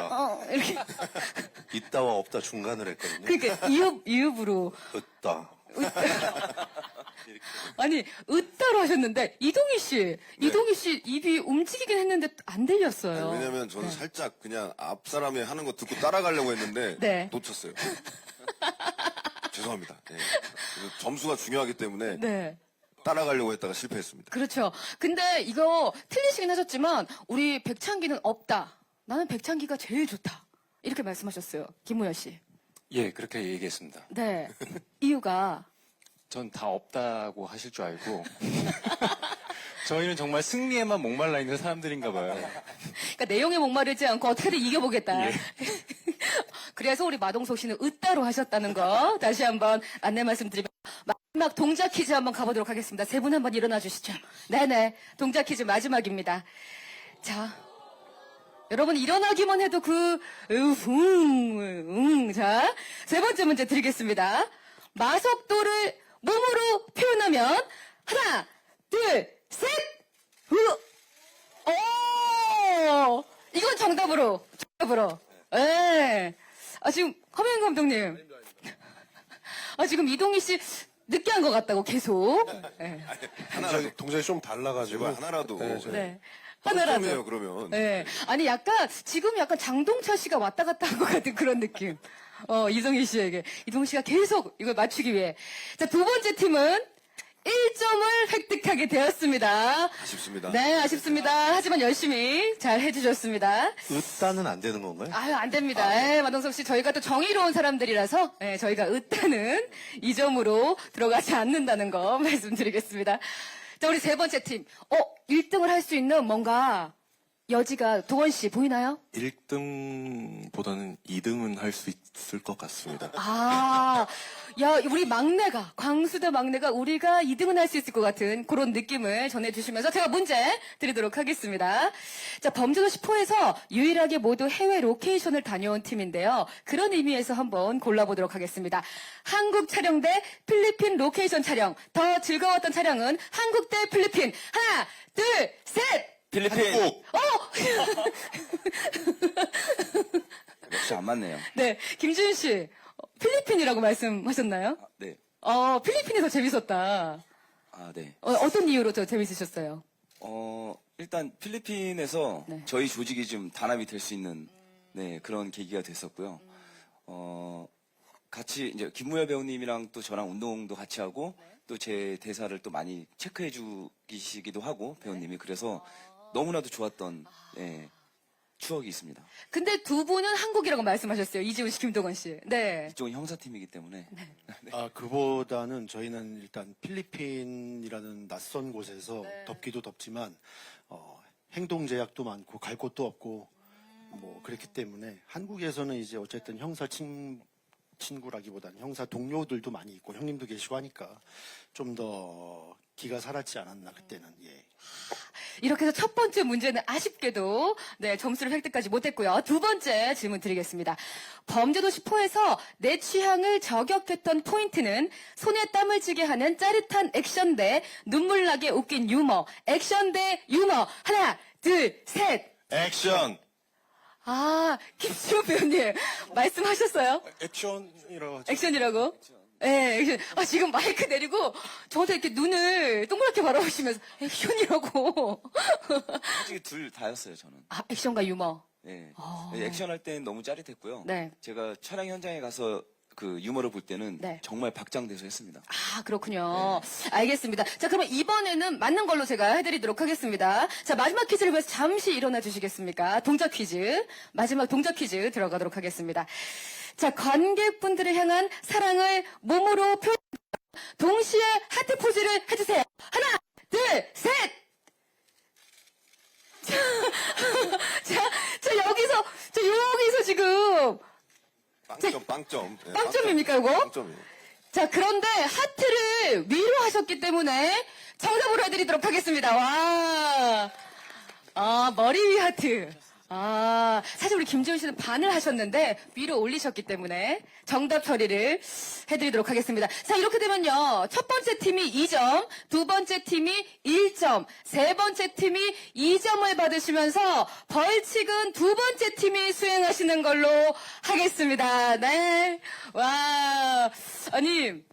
[SPEAKER 2] 이렇게.
[SPEAKER 3] 있다와 없다 중간을 했거든요.
[SPEAKER 2] 그러니까, 이읍으로.
[SPEAKER 3] 없다.
[SPEAKER 2] 아니, 으따로 하셨는데, 이동희 씨 입이 움직이긴 했는데 안 들렸어요.
[SPEAKER 8] 왜냐면 저는 살짝 그냥 앞 사람이 하는 거 듣고 따라가려고 했는데
[SPEAKER 2] 네.
[SPEAKER 8] 놓쳤어요. 죄송합니다. 예. 그래서 점수가 중요하기 때문에
[SPEAKER 2] 네.
[SPEAKER 8] 따라가려고 했다가 실패했습니다.
[SPEAKER 2] 그렇죠. 근데 이거 틀리시긴 하셨지만, 우리 백창기는 없다. 나는 백창기가 제일 좋다. 이렇게 말씀하셨어요. 김무현 씨.
[SPEAKER 7] 예, 그렇게 얘기했습니다.
[SPEAKER 2] 네. 이유가.
[SPEAKER 7] 전 다 없다고 하실 줄 알고. 저희는 정말 승리에만 목말라 있는 사람들인가 봐요.
[SPEAKER 2] 그러니까 내용에 목마르지 않고 어떻게든 이겨보겠다. 그래서 우리 마동석 씨는 으따로 하셨다는 거 다시 한번 안내 말씀드리면 마지막 동작 퀴즈 한번 가보도록 하겠습니다. 세 분 한번 일어나 주시죠. 네네. 동작 퀴즈 마지막입니다. 자, 여러분 일어나기만 해도 자, 세 번째 문제 드리겠습니다. 마석도를 몸으로 표현하면 하나, 둘, 셋! 오! 이건 정답으로. 예. 아, 지금, 허명 감독님. 아, 지금 이동희 씨 늦게 한 것 같다고 계속. 예.
[SPEAKER 4] 동작이 좀 달라가지고.
[SPEAKER 8] 제발 하나라도.
[SPEAKER 2] 네.
[SPEAKER 8] 하나라도.
[SPEAKER 2] 하나라도.
[SPEAKER 8] 그러면.
[SPEAKER 2] 네. 아니, 지금 약간 장동철 씨가 왔다 갔다 한 것 같은 그런 느낌. 이동희 씨에게. 이동희 씨가 계속 이걸 맞추기 위해. 자, 두 번째 팀은 1점을 획득하게 되었습니다.
[SPEAKER 8] 아쉽습니다.
[SPEAKER 2] 네, 아쉽습니다. 하지만 열심히 잘 해주셨습니다.
[SPEAKER 3] 으따는 안 되는 건가요?
[SPEAKER 2] 아유, 안 됩니다. 마동석 씨, 저희가 또 정의로운 사람들이라서, 저희가 으따는 2점으로 들어가지 않는다는 거 말씀드리겠습니다. 자, 우리 세 번째 팀. 1등을 할 수 있는 뭔가 여지가 도원 씨 보이나요?
[SPEAKER 10] 1등보다는 2등은 할 수 있을 것 같습니다.
[SPEAKER 2] 아, 야, 우리 광수대 막내가 우리가 2등은 할 수 있을 것 같은 그런 느낌을 전해주시면서 제가 문제 드리도록 하겠습니다. 자, 범죄도시 4에서 유일하게 모두 해외 로케이션을 다녀온 팀인데요. 그런 의미에서 한번 골라보도록 하겠습니다. 한국 촬영 대 필리핀 로케이션 촬영. 더 즐거웠던 촬영은 한국 대 필리핀. 하나, 둘, 셋!
[SPEAKER 11] 필리핀. 진짜 안 맞네요.
[SPEAKER 2] 네, 김지훈 씨, 필리핀이라고 말씀하셨나요?
[SPEAKER 11] 네.
[SPEAKER 2] 필리핀이 더 재밌었다.
[SPEAKER 11] 아, 네.
[SPEAKER 2] 어떤 이유로 더 재밌으셨어요?
[SPEAKER 11] 일단 필리핀에서
[SPEAKER 2] 네.
[SPEAKER 11] 저희 조직이 좀 단합이 될 수 있는 네, 그런 계기가 됐었고요. 같이 이제 김무열 배우님이랑 또 저랑 운동도 같이 하고 또 제 대사를 또 많이 체크해 주시기도 하고 배우님이 그래서 너무나도 좋았던 네, 추억이 있습니다.
[SPEAKER 2] 근데 두 분은 한국이라고 말씀하셨어요. 이지훈 씨, 김동원 씨. 네.
[SPEAKER 11] 이쪽은 형사팀이기 때문에
[SPEAKER 9] 그보다는 저희는 일단 필리핀이라는 낯선 곳에서 덥기도 덥지만 행동 제약도 많고 갈 곳도 없고 뭐 그렇기 때문에 한국에서는 이제 어쨌든 형사 친구라기보다는 형사 동료들도 많이 있고 형님도 계시고 하니까 좀 더 기가 살았지 않았나 그때는. 예.
[SPEAKER 2] 이렇게 해서 첫 번째 문제는 아쉽게도 네, 점수를 획득하지 못했고요. 두 번째 질문 드리겠습니다. 범죄도시 4에서 내 취향을 저격했던 포인트는 손에 땀을 쥐게 하는 짜릿한 액션 대 눈물나게 웃긴 유머. 액션 대 유머. 하나, 둘, 셋.
[SPEAKER 4] 액션!
[SPEAKER 2] 김지훈 배우님 말씀하셨어요?
[SPEAKER 4] 액션이라고 하죠.
[SPEAKER 2] 액션이라고? 네, 액션. 지금 마이크 내리고 저한테 이렇게 눈을 동그랗게 바라보시면서 액션이라고.
[SPEAKER 11] 솔직히 둘 다였어요 저는.
[SPEAKER 2] 액션과 유머.
[SPEAKER 11] 네. 액션 할 때는 너무 짜릿했고요.
[SPEAKER 2] 네.
[SPEAKER 11] 제가 촬영 현장에 가서 그 유머를 볼 때는
[SPEAKER 2] 네.
[SPEAKER 11] 정말 박장대소 했습니다.
[SPEAKER 2] 그렇군요. 알겠습니다. 자, 그러면 이번에는 맞는 걸로 제가 해드리도록 하겠습니다. 자, 마지막 퀴즈를 위해서 잠시 일어나 주시겠습니까? 동작 퀴즈. 마지막 동작 퀴즈 들어가도록 하겠습니다. 자, 관객분들을 향한 사랑을 몸으로 표현, 동시에 하트 포즈를 해주세요. 하나, 둘, 셋! 자, 여기서 지금,
[SPEAKER 8] 빵점. 네,
[SPEAKER 2] 빵점입니까, 이거?
[SPEAKER 8] 빵점이에요.
[SPEAKER 2] 자, 그런데 하트를 위로 하셨기 때문에 정답으로 해드리도록 하겠습니다. 와. 머리 위 하트. 사실 우리 김지훈 씨는 반을 하셨는데 위로 올리셨기 때문에 정답 처리를 해드리도록 하겠습니다. 자, 이렇게 되면요. 첫 번째 팀이 2점, 두 번째 팀이 1점, 세 번째 팀이 2점을 받으시면서 벌칙은 두 번째 팀이 수행하시는 걸로 하겠습니다. 네. 와. 아니,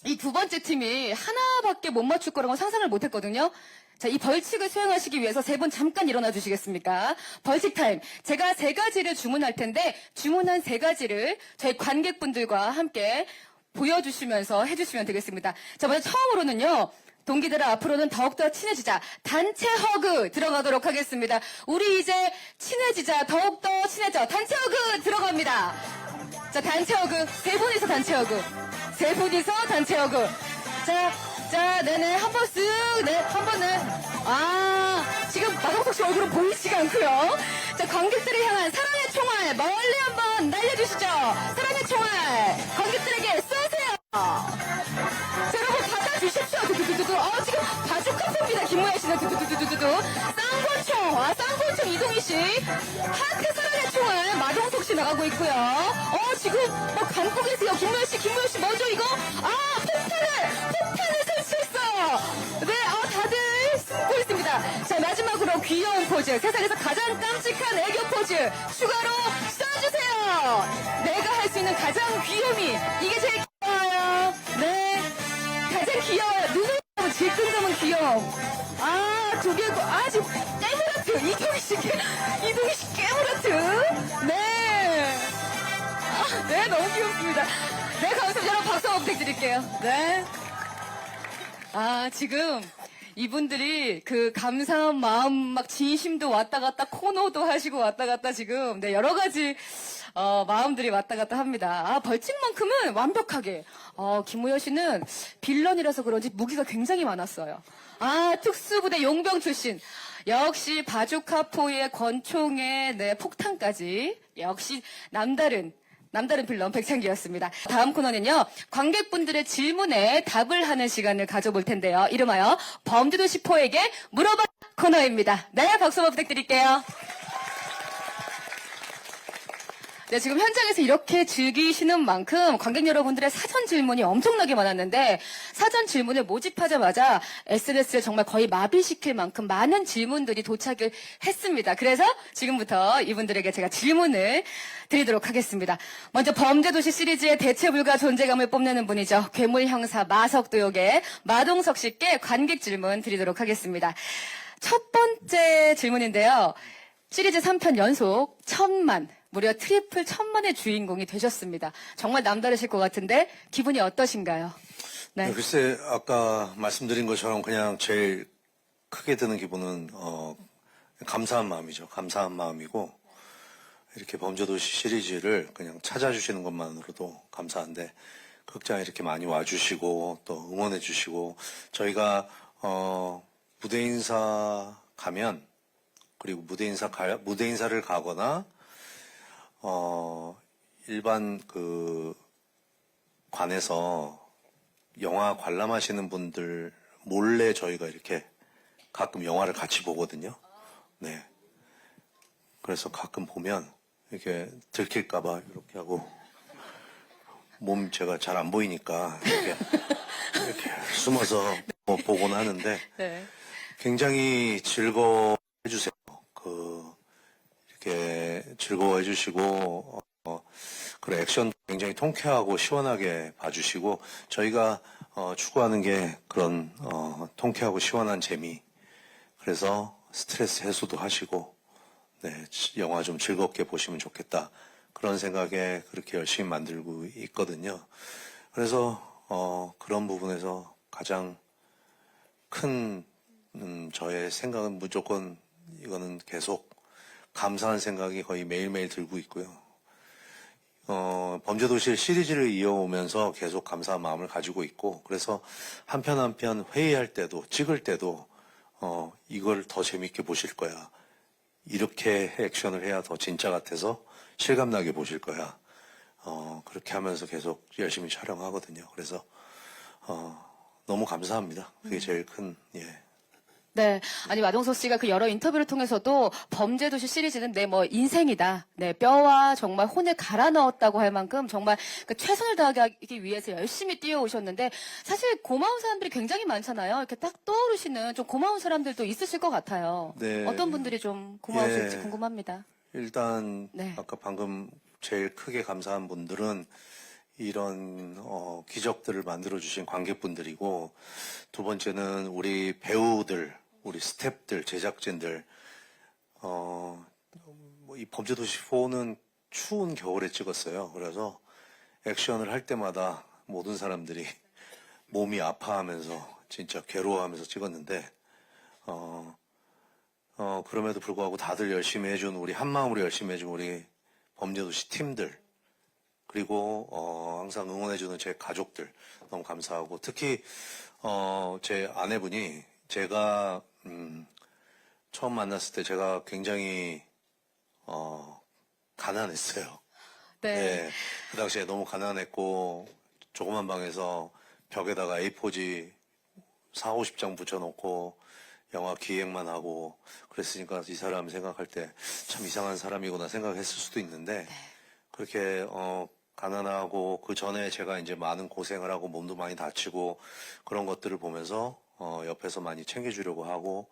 [SPEAKER 2] 이 두 번째 팀이 하나밖에 못 맞출 거라고 상상을 못 했거든요. 자, 이 벌칙을 수행하시기 위해서 세 분 잠깐 일어나 주시겠습니까? 벌칙 타임. 제가 세 가지를 주문할 텐데, 주문한 세 가지를 저희 관객분들과 함께 보여주시면서 해주시면 되겠습니다. 자, 먼저 처음으로는요, 동기들아 앞으로는 더욱더 친해지자. 단체 허그 들어가도록 하겠습니다. 우리 이제 친해지자. 더욱더 친해져. 단체 허그 들어갑니다. 자, 단체 허그. 세 분이서 단체 허그. 세 분이서 단체 허그. 자, 네네. 한 번 쓱, 네, 한 번은. 지금 마동석 씨 얼굴은 보이지가 않고요. 자, 관객들을 향한 사랑의 총알 멀리 한번 날려주시죠. 사랑의 총알 관객들에게 쏘세요. 자, 여러분 받아주십시오. 두두두두두. 지금 바주카입니다. 김무현 씨는 두두두두두두. 쌍권총, 쌍권총 이동희 씨. 하트 사랑의 총알 마동석 씨 나가고 있고요. 지금 뭐 감고 계세요. 김무현 씨 먼저 이거. 폭탄을 설치했어요. 네, 다들 숨고 있습니다. 자, 마지막으로 귀여운 포즈. 세상에서 가장 깜찍한 애교 포즈. 추가로 써주세요. 내가 할 수 있는 가장 귀요미. 이게 제일 귀여워요. 네. 가장 귀여워요. 눈을 보면 질끈감은 귀여움. 두 개고, 지금 깨물하트. 이동희 씨 깨물하트. 네. 네, 너무 귀엽습니다. 네, 감사합니다. 여러분 박수 한번 부탁드릴게요. 네. 지금 이분들이 그 감사한 마음 막 진심도 왔다 갔다 코너도 하시고 왔다 갔다 지금 네, 여러 가지 마음들이 왔다 갔다 합니다. 벌칙만큼은 완벽하게. 김무현 씨는 빌런이라서 그런지 무기가 굉장히 많았어요. 특수부대 용병 출신. 역시 바주카포의 권총에 네, 폭탄까지. 역시 남다른 빌런 백창기였습니다. 다음 코너는요. 관객분들의 질문에 답을 하는 시간을 가져볼 텐데요. 이름하여 범죄도시 4에게 물어봐 코너입니다. 네, 박수 한번 부탁드릴게요. 네, 지금 현장에서 이렇게 즐기시는 만큼 관객 여러분들의 사전 질문이 엄청나게 많았는데 사전 질문을 모집하자마자 SNS에 정말 거의 마비시킬 만큼 많은 질문들이 도착을 했습니다. 그래서 지금부터 이분들에게 제가 질문을 드리도록 하겠습니다. 먼저 범죄도시 시리즈의 대체불가 존재감을 뽐내는 분이죠. 괴물 형사 마석도 역의 마동석 씨께 관객 질문 드리도록 하겠습니다. 첫 번째 질문인데요. 시리즈 3편 연속 1000만, 무려 트리플 1000만의 주인공이 되셨습니다. 정말 남다르실 것 같은데 기분이 어떠신가요? 네.
[SPEAKER 3] 글쎄, 아까 말씀드린 것처럼 그냥 제일 크게 드는 기분은, 감사한 마음이죠. 감사한 마음이고, 이렇게 범죄도시 시리즈를 그냥 찾아주시는 것만으로도 감사한데, 극장에 이렇게 많이 와주시고, 또 응원해주시고, 저희가, 무대 인사 가면, 그리고 무대 인사를 가거나, 일반 관에서 영화 관람하시는 분들 몰래 저희가 이렇게 가끔 영화를 같이 보거든요. 네. 그래서 가끔 보면 이렇게 들킬까봐 이렇게 하고 몸 제가 잘 안 보이니까 이렇게 숨어서 보곤 하는데
[SPEAKER 2] 네.
[SPEAKER 3] 굉장히 즐거워해 주세요. 이렇게 즐거워해 주시고, 그런 액션 굉장히 통쾌하고 시원하게 봐주시고, 저희가, 추구하는 게 그런, 통쾌하고 시원한 재미. 그래서 스트레스 해소도 하시고, 네, 영화 좀 즐겁게 보시면 좋겠다. 그런 생각에 그렇게 열심히 만들고 있거든요. 그래서, 그런 부분에서 가장 큰, 저의 생각은 무조건 이거는 계속 감사한 생각이 거의 매일매일 들고 있고요. 범죄도시 시리즈를 이어오면서 계속 감사한 마음을 가지고 있고, 그래서 한 편 한 편 회의할 때도, 찍을 때도, 이걸 더 재밌게 보실 거야. 이렇게 액션을 해야 더 진짜 같아서 실감나게 보실 거야. 그렇게 하면서 계속 열심히 촬영하거든요. 그래서, 너무 감사합니다. 그게 제일 큰, 예.
[SPEAKER 2] 네. 아니, 마동석 씨가 그 여러 인터뷰를 통해서도 범죄도시 시리즈는 내 인생이다. 네. 뼈와 정말 혼을 갈아 넣었다고 할 만큼 정말 그 최선을 다하기 위해서 열심히 뛰어오셨는데 사실 고마운 사람들이 굉장히 많잖아요. 이렇게 딱 떠오르시는 좀 고마운 사람들도 있으실 것 같아요.
[SPEAKER 3] 네.
[SPEAKER 2] 어떤 분들이 좀 고마우실지
[SPEAKER 3] 예.
[SPEAKER 2] 궁금합니다.
[SPEAKER 3] 일단
[SPEAKER 2] 네.
[SPEAKER 3] 아까 방금 제일 크게 감사한 분들은 이런 기적들을 만들어주신 관객분들이고, 두 번째는 우리 배우들, 우리 스태프들, 제작진들. 이 범죄도시 4는 추운 겨울에 찍었어요. 그래서 액션을 할 때마다 모든 사람들이 몸이 아파하면서 진짜 괴로워하면서 찍었는데, 그럼에도 불구하고 다들 열심히 해준, 우리 한마음으로 열심히 해준 우리 범죄도시 팀들, 그리고 항상 응원해주는 제 가족들 너무 감사하고, 특히 제 아내분이 제가 처음 만났을 때 제가 굉장히 가난했어요.
[SPEAKER 2] 네.
[SPEAKER 3] 네, 그 당시에 너무 가난했고 조그만 방에서 벽에다가 A4지 40-50장 붙여놓고 영화 기획만 하고 그랬으니까 이 사람 생각할 때 참 이상한 사람이구나 생각했을 수도 있는데, 그렇게 가난하고 그 전에 제가 이제 많은 고생을 하고 몸도 많이 다치고 그런 것들을 보면서 옆에서 많이 챙겨주려고 하고,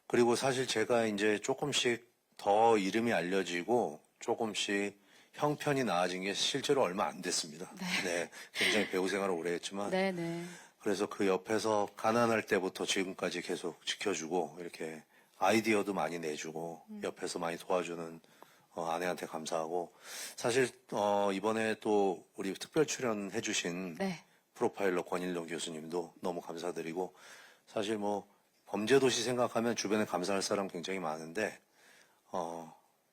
[SPEAKER 3] 그리고 사실 제가 이제 조금씩 더 이름이 알려지고 조금씩 형편이 나아진 게 실제로 얼마 안 됐습니다. 네, 굉장히 배우 생활을 오래 했지만,
[SPEAKER 2] 네네.
[SPEAKER 3] 그래서 그 옆에서 가난할 때부터 지금까지 계속 지켜주고 이렇게 아이디어도 많이 내주고 옆에서 많이 도와주는 아내한테 감사하고, 사실 이번에 또 우리 특별 출연해주신
[SPEAKER 2] 네.
[SPEAKER 3] 프로파일러 권일동 교수님도 너무 감사드리고, 사실 뭐 범죄도시 생각하면 주변에 감사할 사람 굉장히 많은데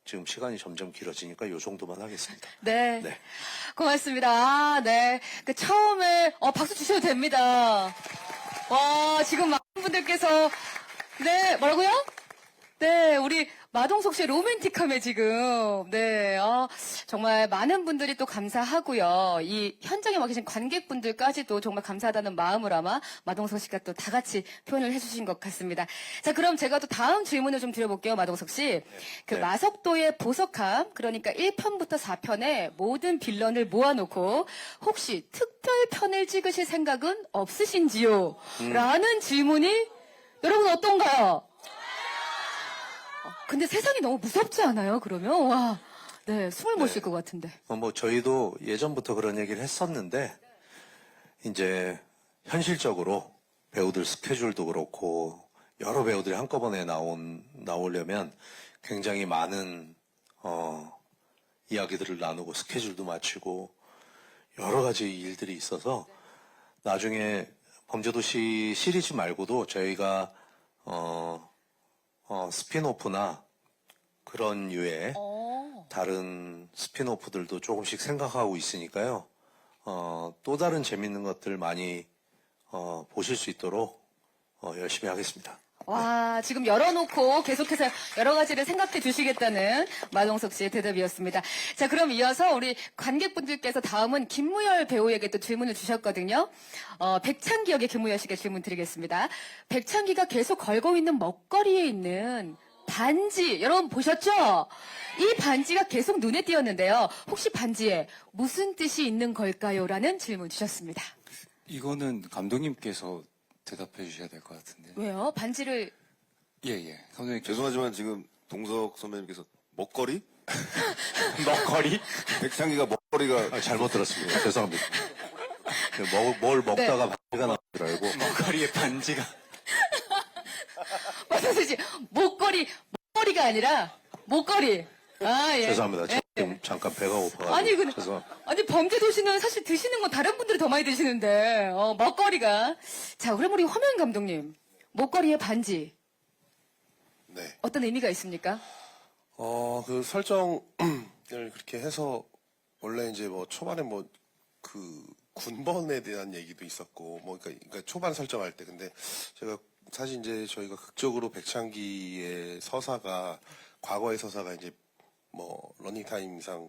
[SPEAKER 3] 지금 시간이 점점 길어지니까 요 정도만 하겠습니다.
[SPEAKER 2] 네.
[SPEAKER 3] 네.
[SPEAKER 2] 고맙습니다. 아, 네. 그 처음에 박수 주셔도 됩니다. 와, 지금 많은 분들께서 네, 뭐라고요? 네, 우리 마동석 씨의 로맨틱함에 지금, 네, 정말 많은 분들이 또 감사하고요. 이 현장에 와 계신 관객분들까지도 정말 감사하다는 마음을 아마 마동석 씨가 또 다 같이 표현을 해주신 것 같습니다. 자, 그럼 제가 또 다음 질문을 좀 드려볼게요, 마동석 씨. 그
[SPEAKER 3] 네.
[SPEAKER 2] 마석도의 보석함, 그러니까 1편부터 4편에 모든 빌런을 모아놓고 혹시 특별편을 찍으실 생각은 없으신지요? 라는 질문이 여러분 어떤가요? 근데 세상이 너무 무섭지 않아요, 그러면? 와, 네, 숨을 못 쉴 것 같은데.
[SPEAKER 3] 뭐 저희도 예전부터 그런 얘기를 했었는데 이제 현실적으로 배우들 스케줄도 그렇고 여러 배우들이 한꺼번에 나오려면 굉장히 많은 이야기들을 나누고 스케줄도 맞추고 여러 가지 일들이 있어서 나중에 범죄도시 시리즈 말고도 저희가 스핀오프나 그런 유의 다른 스핀오프들도 조금씩 생각하고 있으니까요. 또 다른 재밌는 것들 많이 보실 수 있도록 열심히 하겠습니다.
[SPEAKER 2] 와, 지금 열어놓고 계속해서 여러 가지를 생각해 주시겠다는 마동석 씨의 대답이었습니다. 자, 그럼 이어서 우리 관객분들께서 다음은 김무열 배우에게 또 질문을 주셨거든요. 백창기 역의 김무열 씨께 질문 드리겠습니다. 백창기가 계속 걸고 있는 먹거리에 있는 반지, 여러분 보셨죠? 이 반지가 계속 눈에 띄었는데요. 혹시 반지에 무슨 뜻이 있는 걸까요? 라는 질문 주셨습니다.
[SPEAKER 7] 이거는 감독님께서 대답해 주셔야 될 것 같은데.
[SPEAKER 2] 왜요? 반지를
[SPEAKER 7] 예. 감독님
[SPEAKER 8] 죄송하지만 지금 동석 선배님께서 먹거리?
[SPEAKER 7] 먹거리?
[SPEAKER 8] 백창기가 먹거리가
[SPEAKER 3] 잘못 들었습니다. 죄송합니다. 뭘 먹다가 반지가 나온 줄 알고.
[SPEAKER 7] 먹거리에 반지가.
[SPEAKER 2] 마동석 씨, 목걸이가 아니라 목걸이. 아, 예.
[SPEAKER 3] 죄송합니다. 지금 잠깐 배가 고파가지고.
[SPEAKER 2] 아니, 근데,
[SPEAKER 3] 죄송합니다.
[SPEAKER 2] 아니, 범죄도시는 사실 드시는 건 다른 분들이 더 많이 드시는데, 먹거리가. 자, 그럼 우리 허면 감독님, 목걸이에 반지.
[SPEAKER 4] 네.
[SPEAKER 2] 어떤 의미가 있습니까?
[SPEAKER 4] 그 설정을 그렇게 해서 원래 이제 뭐 초반에 뭐 그 군번에 대한 얘기도 있었고 뭐 그러니까 초반 설정할 때 근데 제가 사실 이제 저희가 극적으로 백창기의 서사가 과거의 서사가 이제 뭐 러닝타임 이상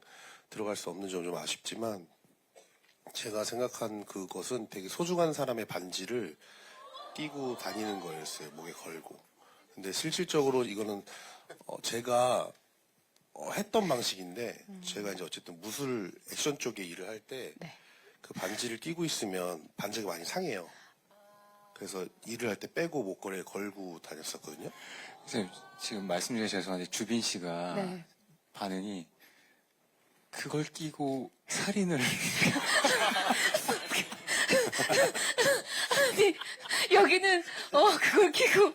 [SPEAKER 4] 들어갈 수 없는 점 좀 아쉽지만 제가 생각한 그것은 되게 소중한 사람의 반지를 끼고 다니는 거였어요. 목에 걸고. 근데 실질적으로 이거는 제가 했던 방식인데 제가 이제 어쨌든 무술 액션 쪽에 일을 할 때 그 반지를 끼고 있으면 반지가 많이 상해요. 그래서 일을 할 때 빼고 목걸이에 걸고 다녔었거든요.
[SPEAKER 7] 선생님, 지금 말씀 중에 죄송한데 주빈 씨가
[SPEAKER 2] 네.
[SPEAKER 7] 반응이 그걸 끼고 살인을
[SPEAKER 2] 아니, 여기는, 그걸 끼고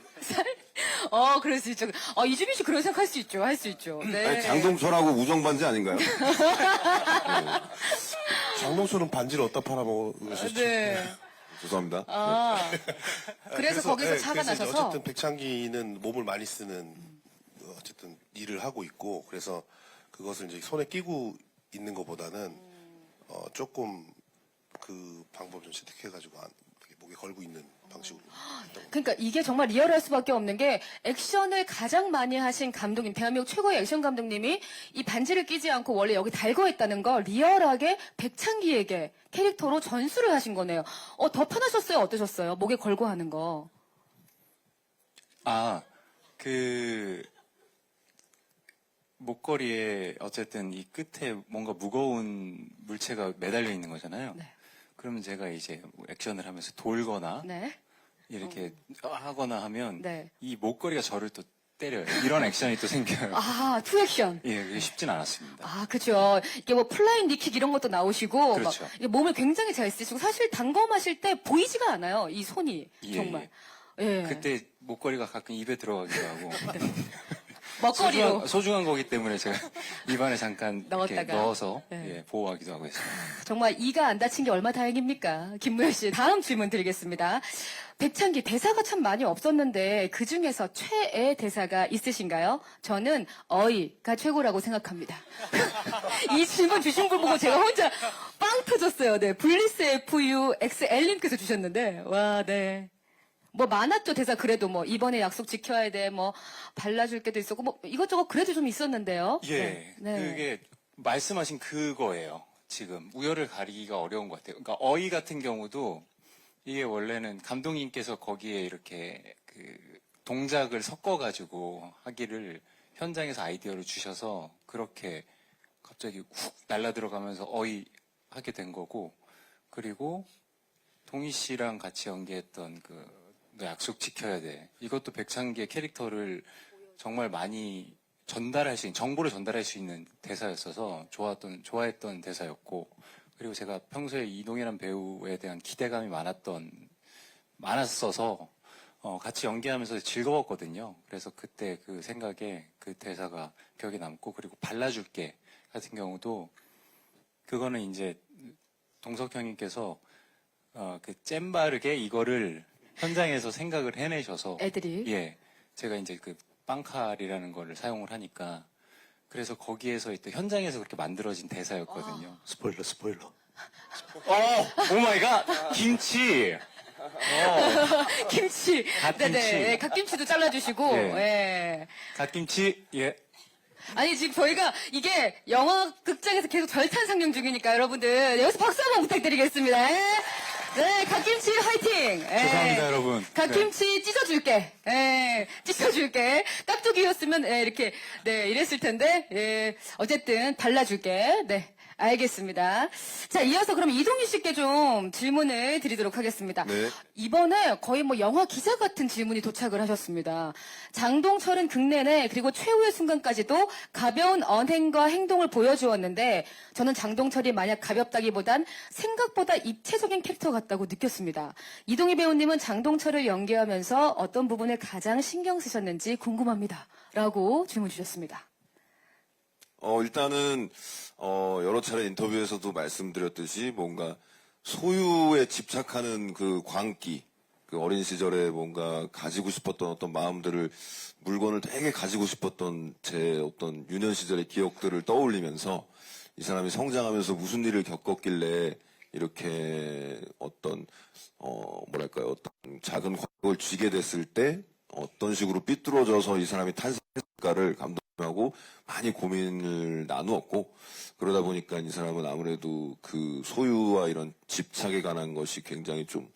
[SPEAKER 2] 그럴 수 있죠. 이주빈 씨 그런 생각 할 수 있죠. 할 수 있죠. 네.
[SPEAKER 8] 아니, 장동철하고 우정반지 아닌가요?
[SPEAKER 4] 장동철은 반지를 어디다 팔아먹으셨죠?
[SPEAKER 2] 네.
[SPEAKER 8] 죄송합니다.
[SPEAKER 2] 그래서 거기서 차가
[SPEAKER 4] 그래서 이제
[SPEAKER 2] 나셔서.
[SPEAKER 4] 어쨌든 백창기는 몸을 많이 쓰는 어쨌든 일을 하고 있고 그래서 그것을 이제 손에 끼고 있는 것보다는 조금 그 방법 좀 채택해가지고 이렇게 목에 걸고 있는 방식으로 했던 것
[SPEAKER 2] 그러니까 이게 정말 리얼할 수밖에 없는 게 액션을 가장 많이 하신 감독님, 대한민국 최고의 액션 감독님이 이 반지를 끼지 않고 원래 여기 달고 했다는 거 리얼하게 백창기에게 캐릭터로 전수를 하신 거네요. 더 편하셨어요? 어떠셨어요? 목에 걸고 하는 거.
[SPEAKER 7] 그 목걸이에 어쨌든 이 끝에 뭔가 무거운 물체가 매달려 있는 거잖아요.
[SPEAKER 2] 네.
[SPEAKER 7] 그러면 제가 이제 뭐 액션을 하면서 돌거나
[SPEAKER 2] 네.
[SPEAKER 7] 이렇게 하거나 하면
[SPEAKER 2] 네.
[SPEAKER 7] 이 목걸이가 저를 또 때려요. 이런 액션이 또 생겨요.
[SPEAKER 2] 투액션.
[SPEAKER 7] 예, 그게 쉽진 않았습니다.
[SPEAKER 2] 그죠. 이게 뭐 플라잉 니킥 이런 것도 나오시고.
[SPEAKER 7] 그렇죠.
[SPEAKER 2] 막 이게 몸을 굉장히 잘 쓰시고. 사실 단검하실 때 보이지가 않아요. 이 손이.
[SPEAKER 7] 예,
[SPEAKER 2] 정말. 예.
[SPEAKER 7] 그때 목걸이가 가끔 입에 들어가기도 하고.
[SPEAKER 2] 먹거리로.
[SPEAKER 7] 소중한 거기 때문에 제가 입안에 잠깐 이렇게
[SPEAKER 2] 넣었다가.
[SPEAKER 7] 넣어서
[SPEAKER 2] 네.
[SPEAKER 7] 예, 보호하기도 하고 있습니다.
[SPEAKER 2] 정말 이가 안 다친 게 얼마 다행입니까? 김무열 씨, 다음 질문 드리겠습니다. 백창기 대사가 참 많이 없었는데 그 중에서 최애 대사가 있으신가요? 저는 어이가 최고라고 생각합니다. 이 질문 주신 분 보고 제가 혼자 빵 터졌어요. 네, 블리스 FU XL님께서 주셨는데 와, 네. 뭐 많았죠, 대사. 그래도 뭐 이번에 약속 지켜야 돼, 뭐 발라줄 게도 있었고 뭐 이것저것 그래도 좀 있었는데요.
[SPEAKER 7] 예,
[SPEAKER 2] 네.
[SPEAKER 7] 그게 말씀하신 그거예요. 지금 우열을 가리기가 어려운 것 같아요. 그러니까 어이 같은 경우도 이게 원래는 감독님께서 거기에 이렇게 그 동작을 섞어가지고 하기를 현장에서 아이디어를 주셔서 그렇게 갑자기 훅 날라 들어가면서 어이 하게 된 거고, 그리고 동희 씨랑 같이 연기했던 너 약속 지켜야 돼. 이것도 백창기의 캐릭터를 정말 많이 정보를 전달할 수 있는 대사였어서 좋아했던 대사였고, 그리고 제가 평소에 이동이라는 배우에 대한 기대감이 많았어서, 같이 연기하면서 즐거웠거든요. 그래서 그때 그 생각에 그 대사가 기억에 남고, 그리고 발라줄게 같은 경우도, 그거는 이제 동석 형님께서, 잼바르게 이거를 현장에서 생각을 해내셔서,
[SPEAKER 2] 애들이.
[SPEAKER 7] 예. 제가 이제 그 빵칼이라는 거를 사용을 하니까, 그래서 거기에서 또 현장에서 그렇게 만들어진 대사였거든요.
[SPEAKER 9] 스포일러.
[SPEAKER 7] 오 마이 갓! 김치!
[SPEAKER 2] 김치.
[SPEAKER 7] 갓김치.
[SPEAKER 2] 네네. 갓김치도 잘라주시고.
[SPEAKER 7] 예.
[SPEAKER 2] 예.
[SPEAKER 7] 갓김치, 예.
[SPEAKER 2] 아니 지금 저희가 이게 영화 극장에서 계속 절찬 상영 중이니까 여러분들 여기서 박수 한번 부탁드리겠습니다. 예. 네, 갓김치 화이팅! 예.
[SPEAKER 7] 죄송합니다, 여러분.
[SPEAKER 2] 갓김치 찢어줄게. 예, 찢어줄게. 깍두기였으면 예, 이렇게 네 이랬을 텐데 예, 어쨌든 발라줄게. 네. 알겠습니다. 자, 이어서 그럼 이동희 씨께 좀 질문을 드리도록 하겠습니다.
[SPEAKER 8] 네.
[SPEAKER 2] 이번에 거의 뭐 영화 기자 같은 질문이 도착을 하셨습니다. 장동철은 극내내 그리고 최후의 순간까지도 가벼운 언행과 행동을 보여주었는데 저는 장동철이 만약 가볍다기보단 생각보다 입체적인 캐릭터 같다고 느꼈습니다. 이동희 배우님은 장동철을 연기하면서 어떤 부분을 가장 신경 쓰셨는지 궁금합니다. 라고 질문 주셨습니다.
[SPEAKER 8] 일단은, 여러 차례 인터뷰에서도 말씀드렸듯이 뭔가 소유에 집착하는 그 광기, 그 어린 시절에 뭔가 가지고 싶었던 어떤 마음들을, 물건을 되게 가지고 싶었던 제 어떤 유년 시절의 기억들을 떠올리면서 이 사람이 성장하면서 무슨 일을 겪었길래 이렇게 어떤, 뭐랄까요, 어떤 작은 과거를 쥐게 됐을 때 어떤 식으로 삐뚤어져서 이 사람이 탄생했을까를 감독하고 많이 고민을 나누었고, 그러다 보니까 이 사람은 아무래도 그 소유와 이런 집착에 관한 것이 굉장히 좀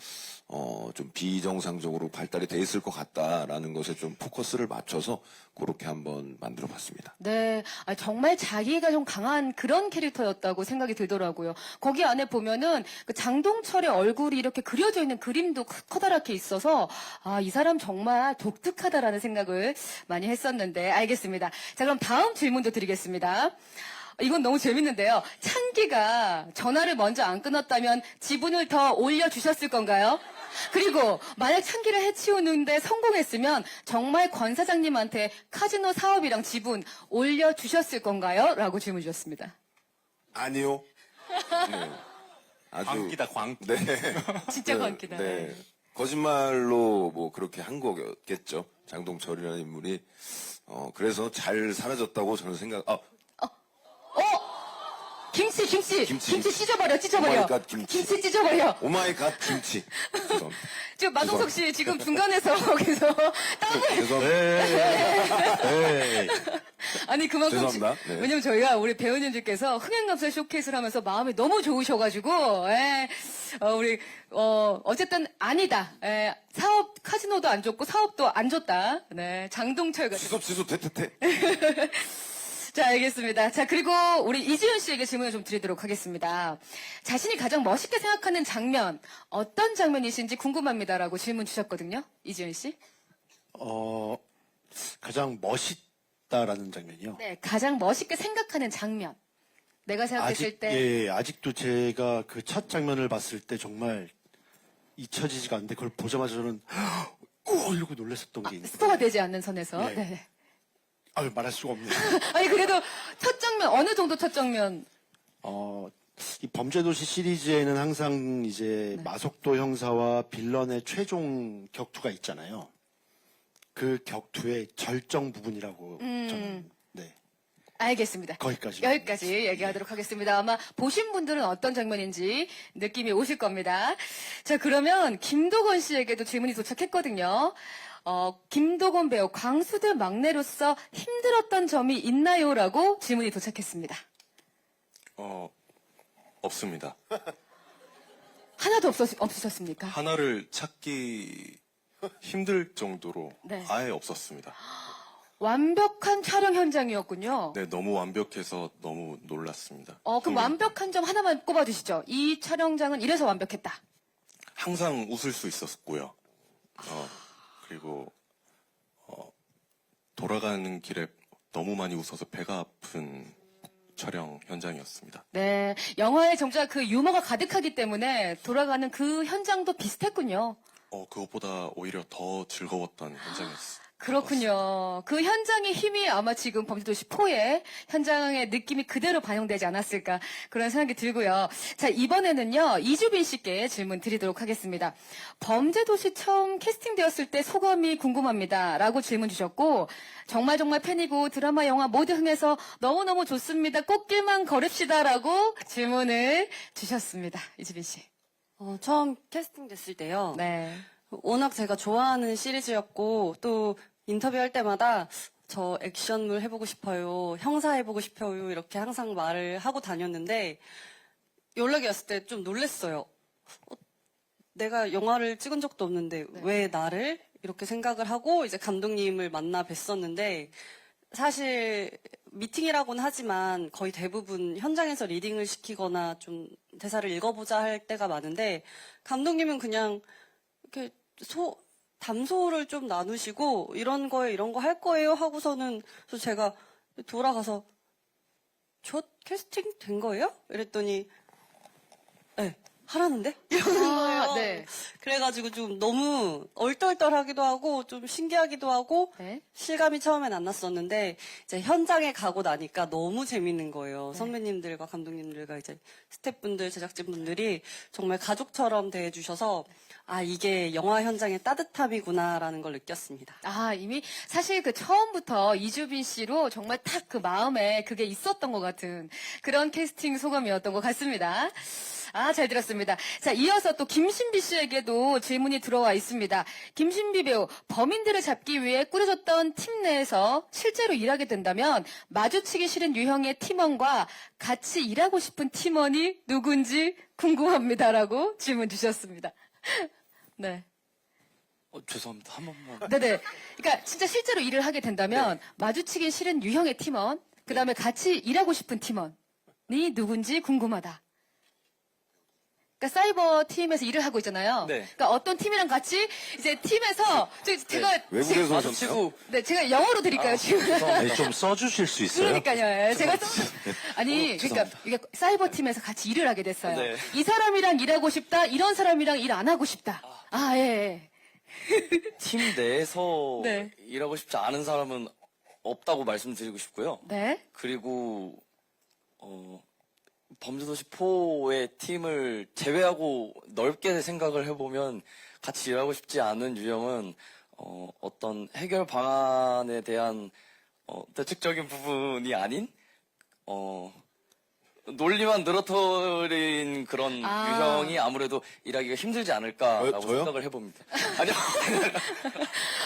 [SPEAKER 8] 비정상적으로 발달이 돼 있을 것 같다라는 것에 좀 포커스를 맞춰서 그렇게 한번 만들어 봤습니다.
[SPEAKER 2] 네, 정말 자기가 좀 강한 그런 캐릭터였다고 생각이 들더라고요. 거기 안에 보면은 그 장동철의 얼굴이 이렇게 그려져 있는 그림도 커다랗게 있어서 이 사람 정말 독특하다라는 생각을 많이 했었는데 알겠습니다. 자, 그럼 다음 질문도 드리겠습니다. 이건 너무 재밌는데요. 찬기가 전화를 먼저 안 끊었다면 지분을 더 올려주셨을 건가요? 그리고 만약 찬기를 해치우는데 성공했으면 정말 권 사장님한테 카지노 사업이랑 지분 올려주셨을 건가요? 라고 질문 주셨습니다.
[SPEAKER 8] 아니요. 네. 아주
[SPEAKER 7] 광기다, 광기.
[SPEAKER 8] 네.
[SPEAKER 2] 진짜 광기다.
[SPEAKER 8] 네. 거짓말로 뭐 그렇게 한 거겠죠. 장동철이라는 인물이. 그래서 잘 사라졌다고 저는
[SPEAKER 2] 김치 찢어버려.
[SPEAKER 8] 오마이갓 김치.
[SPEAKER 2] 김치 찢어버려.
[SPEAKER 8] 오마이갓 김치. 죄송합니다.
[SPEAKER 2] 지금 마동석 씨 지금 중간에서 거기서 땀을.
[SPEAKER 8] 죄송합니다.
[SPEAKER 2] 아니 그만큼
[SPEAKER 8] 죄송합니다. 네.
[SPEAKER 2] 왜냐면 저희가 우리 배우님들께서 흥행감사 쇼케이스를 하면서 마음이 너무 좋으셔가지고 우리 어쨌든 아니다. 사업 카지노도 안 줬고 사업도 안 줬다. 네, 장동철 같은.
[SPEAKER 8] 지수 퇴퇴퇴.
[SPEAKER 2] 자, 알겠습니다. 자, 그리고 우리 이지훈 씨에게 질문을 좀 드리도록 하겠습니다. 자신이 가장 멋있게 생각하는 장면, 어떤 장면이신지 궁금합니다라고 질문 주셨거든요. 이지훈 씨.
[SPEAKER 9] 가장 멋있다라는 장면이요.
[SPEAKER 2] 네, 가장 멋있게 생각하는 장면. 내가 생각했을 때.
[SPEAKER 9] 아직도 제가 그 첫 장면을 봤을 때 정말 잊혀지지가 않는데 그걸 보자마자 저는 이러고 놀랐었던 게 있는데.
[SPEAKER 2] 스포가 되지 않는 선에서.
[SPEAKER 9] 네.
[SPEAKER 2] 네.
[SPEAKER 9] 말할 수가 없네요.
[SPEAKER 2] 아니, 그래도 첫 장면, 어느 정도 첫 장면?
[SPEAKER 9] 이 범죄도시 시리즈에는 항상 이제
[SPEAKER 2] 네.
[SPEAKER 9] 마석도 형사와 빌런의 최종 격투가 있잖아요. 그 격투의 절정 부분이라고 저는, 네.
[SPEAKER 2] 알겠습니다.
[SPEAKER 9] 거기까지.
[SPEAKER 2] 여기까지 얘기하도록 하겠습니다. 아마 보신 분들은 어떤 장면인지 느낌이 오실 겁니다. 자, 그러면 김도건 씨에게도 질문이 도착했거든요. 김도건 배우 광수대 막내로서 힘들었던 점이 있나요? 라고 질문이 도착했습니다.
[SPEAKER 10] 없습니다.
[SPEAKER 2] 하나도 없으셨습니까?
[SPEAKER 10] 하나를 찾기 힘들 정도로
[SPEAKER 2] 네.
[SPEAKER 10] 아예 없었습니다.
[SPEAKER 2] 완벽한 촬영 현장이었군요.
[SPEAKER 10] 네, 너무 완벽해서 너무 놀랐습니다.
[SPEAKER 2] 그럼 완벽한 점 하나만 꼽아주시죠. 이 촬영장은 이래서 완벽했다.
[SPEAKER 10] 항상 웃을 수 있었고요. 그리고 돌아가는 길에 너무 많이 웃어서 배가 아픈 촬영 현장이었습니다.
[SPEAKER 2] 네, 영화에 정작 그 유머가 가득하기 때문에 돌아가는 그 현장도 비슷했군요.
[SPEAKER 10] 그것보다 오히려 더 즐거웠던 현장이었어요.
[SPEAKER 2] 그렇군요. 그 현장의 힘이 아마 지금 범죄도시 4의 현장의 느낌이 그대로 반영되지 않았을까 그런 생각이 들고요. 자, 이번에는요, 이주빈 씨께 질문 드리도록 하겠습니다. 범죄도시 처음 캐스팅되었을 때 소감이 궁금합니다. 라고 질문 주셨고, 정말 팬이고 드라마, 영화 모두 흥해서 너무너무 좋습니다. 꽃길만 걸읍시다. 라고 질문을 주셨습니다. 이주빈 씨.
[SPEAKER 6] 처음 캐스팅 됐을 때요.
[SPEAKER 2] 네.
[SPEAKER 6] 워낙 제가 좋아하는 시리즈였고 또 인터뷰할 때마다 저 액션물 해보고 싶어요, 형사 해보고 싶어요 이렇게 항상 말을 하고 다녔는데 연락이 왔을 때 좀 놀랬어요. 내가 영화를 찍은 적도 없는데 왜 나를 이렇게 생각을 하고 이제 감독님을 만나 뵀었는데 사실 미팅이라고는 하지만 거의 대부분 현장에서 리딩을 시키거나 좀 대사를 읽어보자 할 때가 많은데 감독님은 그냥 이렇게 담소를 좀 나누시고 이런 거 할 거예요 하고서는 그래서 제가 돌아가서 저 캐스팅 된 거예요? 이랬더니 네, 하라는데? 이러는 거예요.
[SPEAKER 2] 네.
[SPEAKER 6] 그래가지고 좀 너무 얼떨떨하기도 하고 좀 신기하기도 하고
[SPEAKER 2] 네.
[SPEAKER 6] 실감이 처음엔 안 났었는데 이제 현장에 가고 나니까 너무 재밌는 거예요. 선배님들과 감독님들과 이제 스태프분들, 제작진분들이 정말 가족처럼 대해주셔서 아, 이게 영화 현장의 따뜻함이구나라는 걸 느꼈습니다.
[SPEAKER 2] 이미 사실 그 처음부터 이주빈 씨로 정말 딱 그 마음에 그게 있었던 것 같은 그런 캐스팅 소감이었던 것 같습니다. 잘 들었습니다. 자, 이어서 또 김신비 씨에게도 질문이 들어와 있습니다. 김신비 배우, 범인들을 잡기 위해 꾸려졌던 팀 내에서 실제로 일하게 된다면 마주치기 싫은 유형의 팀원과 같이 일하고 싶은 팀원이 누군지 궁금합니다라고 질문 주셨습니다. 네.
[SPEAKER 5] 죄송합니다. 한 번만.
[SPEAKER 2] 네네. 그러니까 진짜 실제로 일을 하게 된다면 마주치기 싫은 유형의 팀원, 그 다음에 같이 일하고 싶은 팀원이 누군지 궁금하다. 그러니까 사이버 팀에서 일을 하고 있잖아요.
[SPEAKER 5] 네.
[SPEAKER 2] 그러니까 어떤 팀이랑 같이 이제 팀에서 제가
[SPEAKER 8] 외국에서
[SPEAKER 5] 마주치고
[SPEAKER 2] 네, 제가 영어로 드릴까요, 지금?
[SPEAKER 10] 좀 써주실 수 있어요?
[SPEAKER 2] 그러니까요. 제가 그러니까
[SPEAKER 5] 죄송합니다.
[SPEAKER 2] 이게 사이버 팀에서 같이 일을 하게 됐어요.
[SPEAKER 5] 네.
[SPEAKER 2] 이 사람이랑 일하고 싶다, 이런 사람이랑 일 안 하고 싶다. 예.
[SPEAKER 5] 팀 내에서
[SPEAKER 2] 네.
[SPEAKER 5] 일하고 싶지 않은 사람은 없다고 말씀드리고 싶고요.
[SPEAKER 2] 네.
[SPEAKER 5] 그리고 범죄도시 4의 팀을 제외하고 넓게 생각을 해보면 같이 일하고 싶지 않은 유형은 어떤 해결 방안에 대한 대책적인 부분이 아닌 논리만 늘어뜨린 그런 유형이 아무래도 일하기가 힘들지 않을까라고
[SPEAKER 8] 저요?
[SPEAKER 5] 생각을 해봅니다.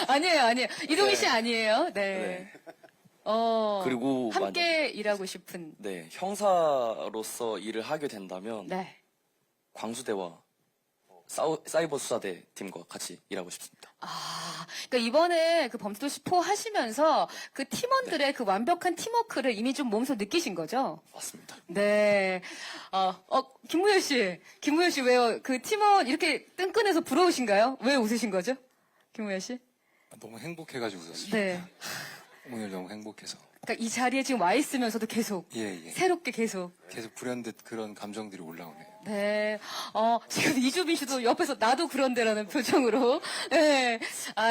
[SPEAKER 5] 아니요.
[SPEAKER 2] 아니에요. 이동희 씨 아니에요. 네.
[SPEAKER 5] 그리고
[SPEAKER 2] 함께 일하고 싶은.
[SPEAKER 5] 네, 형사로서 일을 하게 된다면
[SPEAKER 2] 네.
[SPEAKER 5] 광수대와 사이버 수사대 팀과 같이 일하고 싶습니다.
[SPEAKER 2] 그러니까 이번에 그 범죄도시 4 하시면서 그 팀원들의 그 완벽한 팀워크를 이미 좀 몸소 느끼신 거죠?
[SPEAKER 5] 맞습니다.
[SPEAKER 2] 네. 김무현 씨 왜요? 그 팀원 이렇게 끈끈해서 부러우신가요? 왜 웃으신 거죠? 김무현 씨?
[SPEAKER 7] 너무 행복해가지고 웃었습니다.
[SPEAKER 2] 네.
[SPEAKER 7] 오늘 너무 행복해서.
[SPEAKER 2] 그러니까 이 자리에 지금 와 있으면서도 계속
[SPEAKER 7] 예.
[SPEAKER 2] 새롭게 계속.
[SPEAKER 7] 계속 불현듯 그런 감정들이 올라오네요.
[SPEAKER 2] 네. 지금 이주빈 씨도 옆에서 나도 그런데라는 표정으로. 네.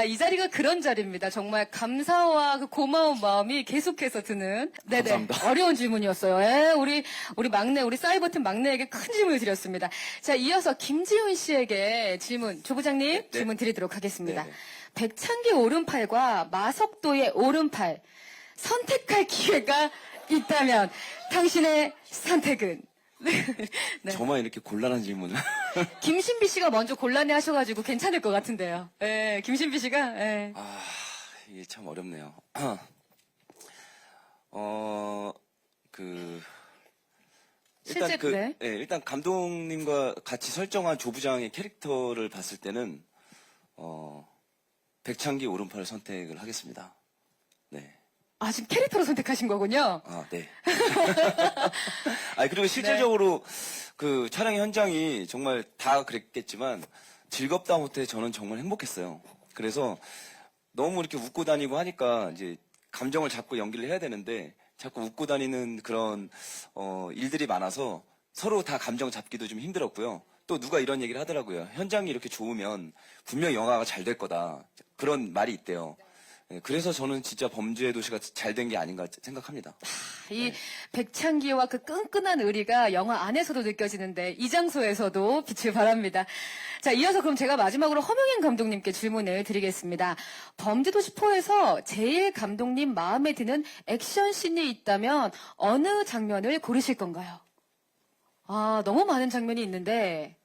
[SPEAKER 2] 이 자리가 그런 자리입니다. 정말 감사와 그 고마운 마음이 계속해서 드는. 네네.
[SPEAKER 5] 감사합니다.
[SPEAKER 2] 어려운 질문이었어요. 우리 막내, 우리 사이버팀 막내에게 큰 질문을 드렸습니다. 자, 이어서 김지훈 씨에게 질문, 조부장님 질문 드리도록 하겠습니다.
[SPEAKER 5] 네네.
[SPEAKER 2] 백창기 오른팔과 마석도의 오른팔. 선택할 기회가 있다면 당신의 선택은? 네.
[SPEAKER 11] 저만 이렇게 곤란한 질문을.
[SPEAKER 2] 김신비 씨가 먼저 곤란해 하셔가지고 괜찮을 것 같은데요. 예, 김신비 씨가, 예.
[SPEAKER 11] 아, 이게 참 어렵네요.
[SPEAKER 2] 실제, 네.
[SPEAKER 11] 일단 감독님과 같이 설정한 조부장의 캐릭터를 봤을 때는, 백창기 오른팔을 선택을 하겠습니다. 네.
[SPEAKER 2] 아, 지금 캐릭터로 선택하신 거군요.
[SPEAKER 11] 아, 네. 그리고 실질적으로 그 촬영 현장이 정말 다 그랬겠지만 즐겁다 못해 저는 정말 행복했어요. 그래서 너무 이렇게 웃고 다니고 하니까 이제 감정을 잡고 연기를 해야 되는데 자꾸 웃고 다니는 그런 일들이 많아서 서로 다 감정 잡기도 좀 힘들었고요. 또 누가 이런 얘기를 하더라고요. 현장이 이렇게 좋으면 분명 영화가 잘 될 거다. 그런 말이 있대요. 그래서 저는 진짜 범죄의 도시가 잘 된 게 아닌가 생각합니다.
[SPEAKER 2] 이 백창기와 그 끈끈한 의리가 영화 안에서도 느껴지는데 이 장소에서도 빛을 발합니다. 자, 이어서 그럼 제가 마지막으로 허명현 감독님께 질문을 드리겠습니다. 범죄도시 4에서 제일 감독님 마음에 드는 액션씬이 있다면 어느 장면을 고르실 건가요? 아, 너무 많은 장면이 있는데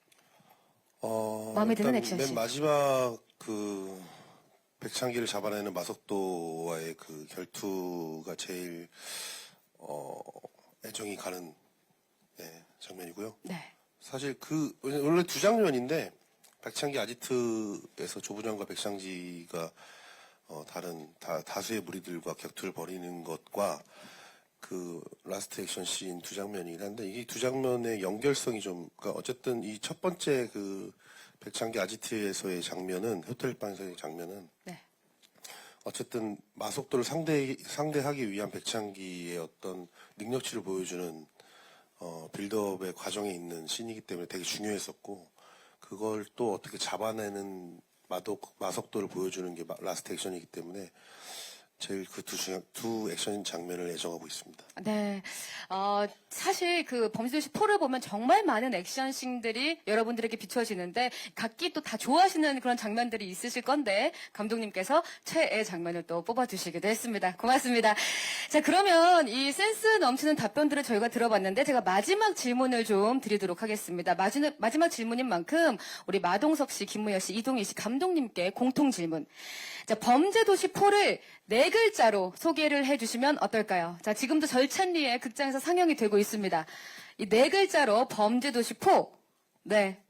[SPEAKER 2] 마음에 드는
[SPEAKER 4] 일단
[SPEAKER 2] 액션씬.
[SPEAKER 4] 맨 마지막 백창기를 잡아내는 마석도와의 그 결투가 제일 애정이 가는 장면이고요.
[SPEAKER 2] 네.
[SPEAKER 4] 사실 원래 두 장면인데 백창기 아지트에서 조부장과 백창지가 다수의 무리들과 격투를 벌이는 것과 그 라스트 액션 씬 두 장면이긴 한데 이게 두 장면의 연결성이 그러니까 어쨌든 이 첫 번째 그 백창기 아지트에서의 장면은 호텔방에서의 장면은
[SPEAKER 2] 네.
[SPEAKER 4] 어쨌든 마속도를 상대하기 위한 백창기의 어떤 능력치를 보여주는 빌드업의 과정에 있는 씬이기 때문에 되게 중요했었고 그걸 또 어떻게 잡아내는 마속도를 보여주는 게 라스트 액션이기 때문에 제일 그 두 액션 장면을 애정하고 있습니다.
[SPEAKER 2] 네. 사실 그 범죄도시 4를 보면 정말 많은 액션씬들이 여러분들에게 비춰지는데 각기 또 다 좋아하시는 그런 장면들이 있으실 건데 감독님께서 최애 장면을 또 뽑아주시기도 했습니다. 고맙습니다. 자, 그러면 이 센스 넘치는 답변들을 저희가 들어봤는데 제가 마지막 질문을 좀 드리도록 하겠습니다. 마지막 질문인 만큼 우리 마동석 씨, 김무열 씨, 이동희 씨 감독님께 공통 질문. 자, 범죄도시 4를 네 글자로 소개를 해주시면 어떨까요? 자, 지금도 절찬리에 극장에서 상영이 되고 있습니다. 이 네 글자로 범죄도시 4, 네,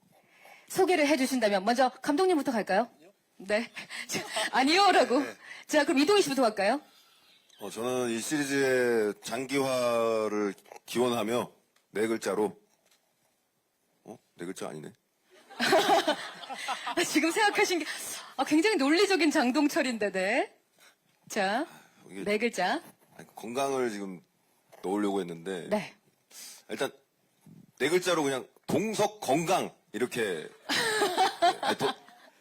[SPEAKER 2] 소개를 해주신다면 먼저 감독님부터 갈까요? 네, 아니요라고. 자, 그럼 이동희 씨부터 갈까요?
[SPEAKER 8] 저는 이 시리즈의 장기화를 기원하며 네 글자로 네 글자 아니네.
[SPEAKER 2] 지금 생각하신 게 굉장히 논리적인 장동철인데, 네. 자, 네 글자.
[SPEAKER 8] 건강을 지금 넣으려고 했는데
[SPEAKER 2] 네.
[SPEAKER 8] 일단 네 글자로 그냥 동석 건강 이렇게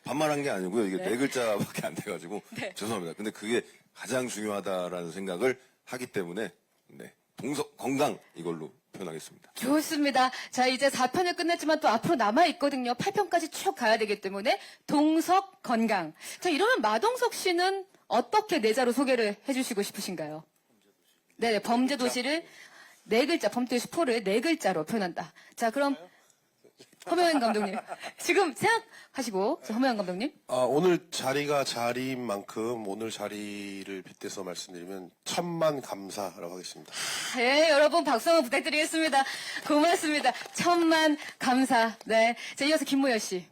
[SPEAKER 8] 반말한 게 아니고요. 이게 네 글자밖에 안 돼가지고 죄송합니다. 근데 그게 가장 중요하다라는 생각을 하기 때문에 동석 건강 이걸로 표현하겠습니다.
[SPEAKER 2] 좋습니다. 자, 이제 4편을 끝냈지만 또 앞으로 남아있거든요. 8편까지 쭉 가야 되기 때문에 동석 건강. 자, 이러면 마동석 씨는 어떻게 내자로 소개를 해주시고 싶으신가요? 네, 범죄도시를 네 글자, 범죄도시 4를 네 글자로 표현한다. 자, 그럼 허명현 감독님. 지금 생각하시고, 허명현 감독님.
[SPEAKER 4] 오늘 자리가 자리인 만큼 오늘 자리를 빗대서 말씀드리면 천만 감사라고 하겠습니다.
[SPEAKER 2] 네, 여러분 박수 한번 부탁드리겠습니다. 고맙습니다. 천만 감사. 네. 자, 이어서 김무열 씨.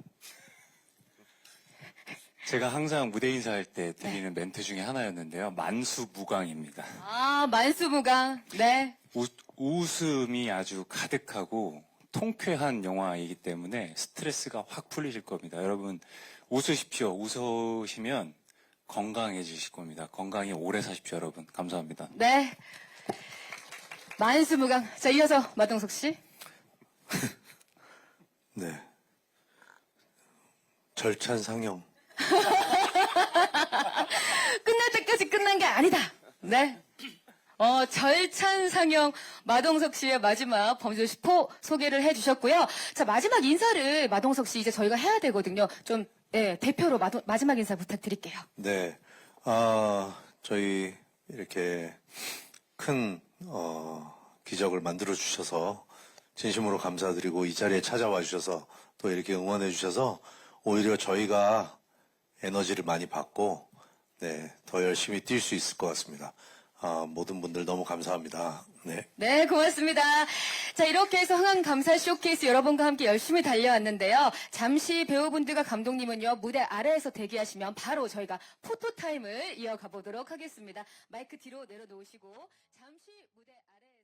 [SPEAKER 7] 제가 항상 무대 인사할 때 드리는 멘트 중에 하나였는데요. 만수무강입니다.
[SPEAKER 2] 만수무강. 네.
[SPEAKER 7] 웃음이 아주 가득하고 통쾌한 영화이기 때문에 스트레스가 확 풀리실 겁니다. 여러분 웃으십시오. 웃으시면 건강해지실 겁니다. 건강히 오래 사십시오, 여러분. 감사합니다.
[SPEAKER 2] 네. 만수무강. 자, 이어서 마동석 씨.
[SPEAKER 3] 네. 절찬 상영.
[SPEAKER 2] 끝날 때까지 끝난 게 아니다. 네. 절찬 상영 마동석 씨의 마지막 범죄도시 4 소개를 해주셨고요. 자, 마지막 인사를 마동석 씨 이제 저희가 해야 되거든요. 좀, 대표로 마지막 인사 부탁드릴게요.
[SPEAKER 3] 네. 저희 이렇게 큰 기적을 만들어 주셔서 진심으로 감사드리고 이 자리에 찾아와 주셔서 또 이렇게 응원해 주셔서 오히려 저희가 에너지를 많이 받고 네, 더 열심히 뛸 수 있을 것 같습니다. 모든 분들 너무 감사합니다. 네.
[SPEAKER 2] 네, 고맙습니다. 자, 이렇게 해서 흥한 감사 쇼케이스 여러분과 함께 열심히 달려왔는데요. 잠시 배우분들과 감독님은요, 무대 아래에서 대기하시면 바로 저희가 포토타임을 이어가 보도록 하겠습니다. 마이크 뒤로 내려놓으시고, 잠시 무대 아래에서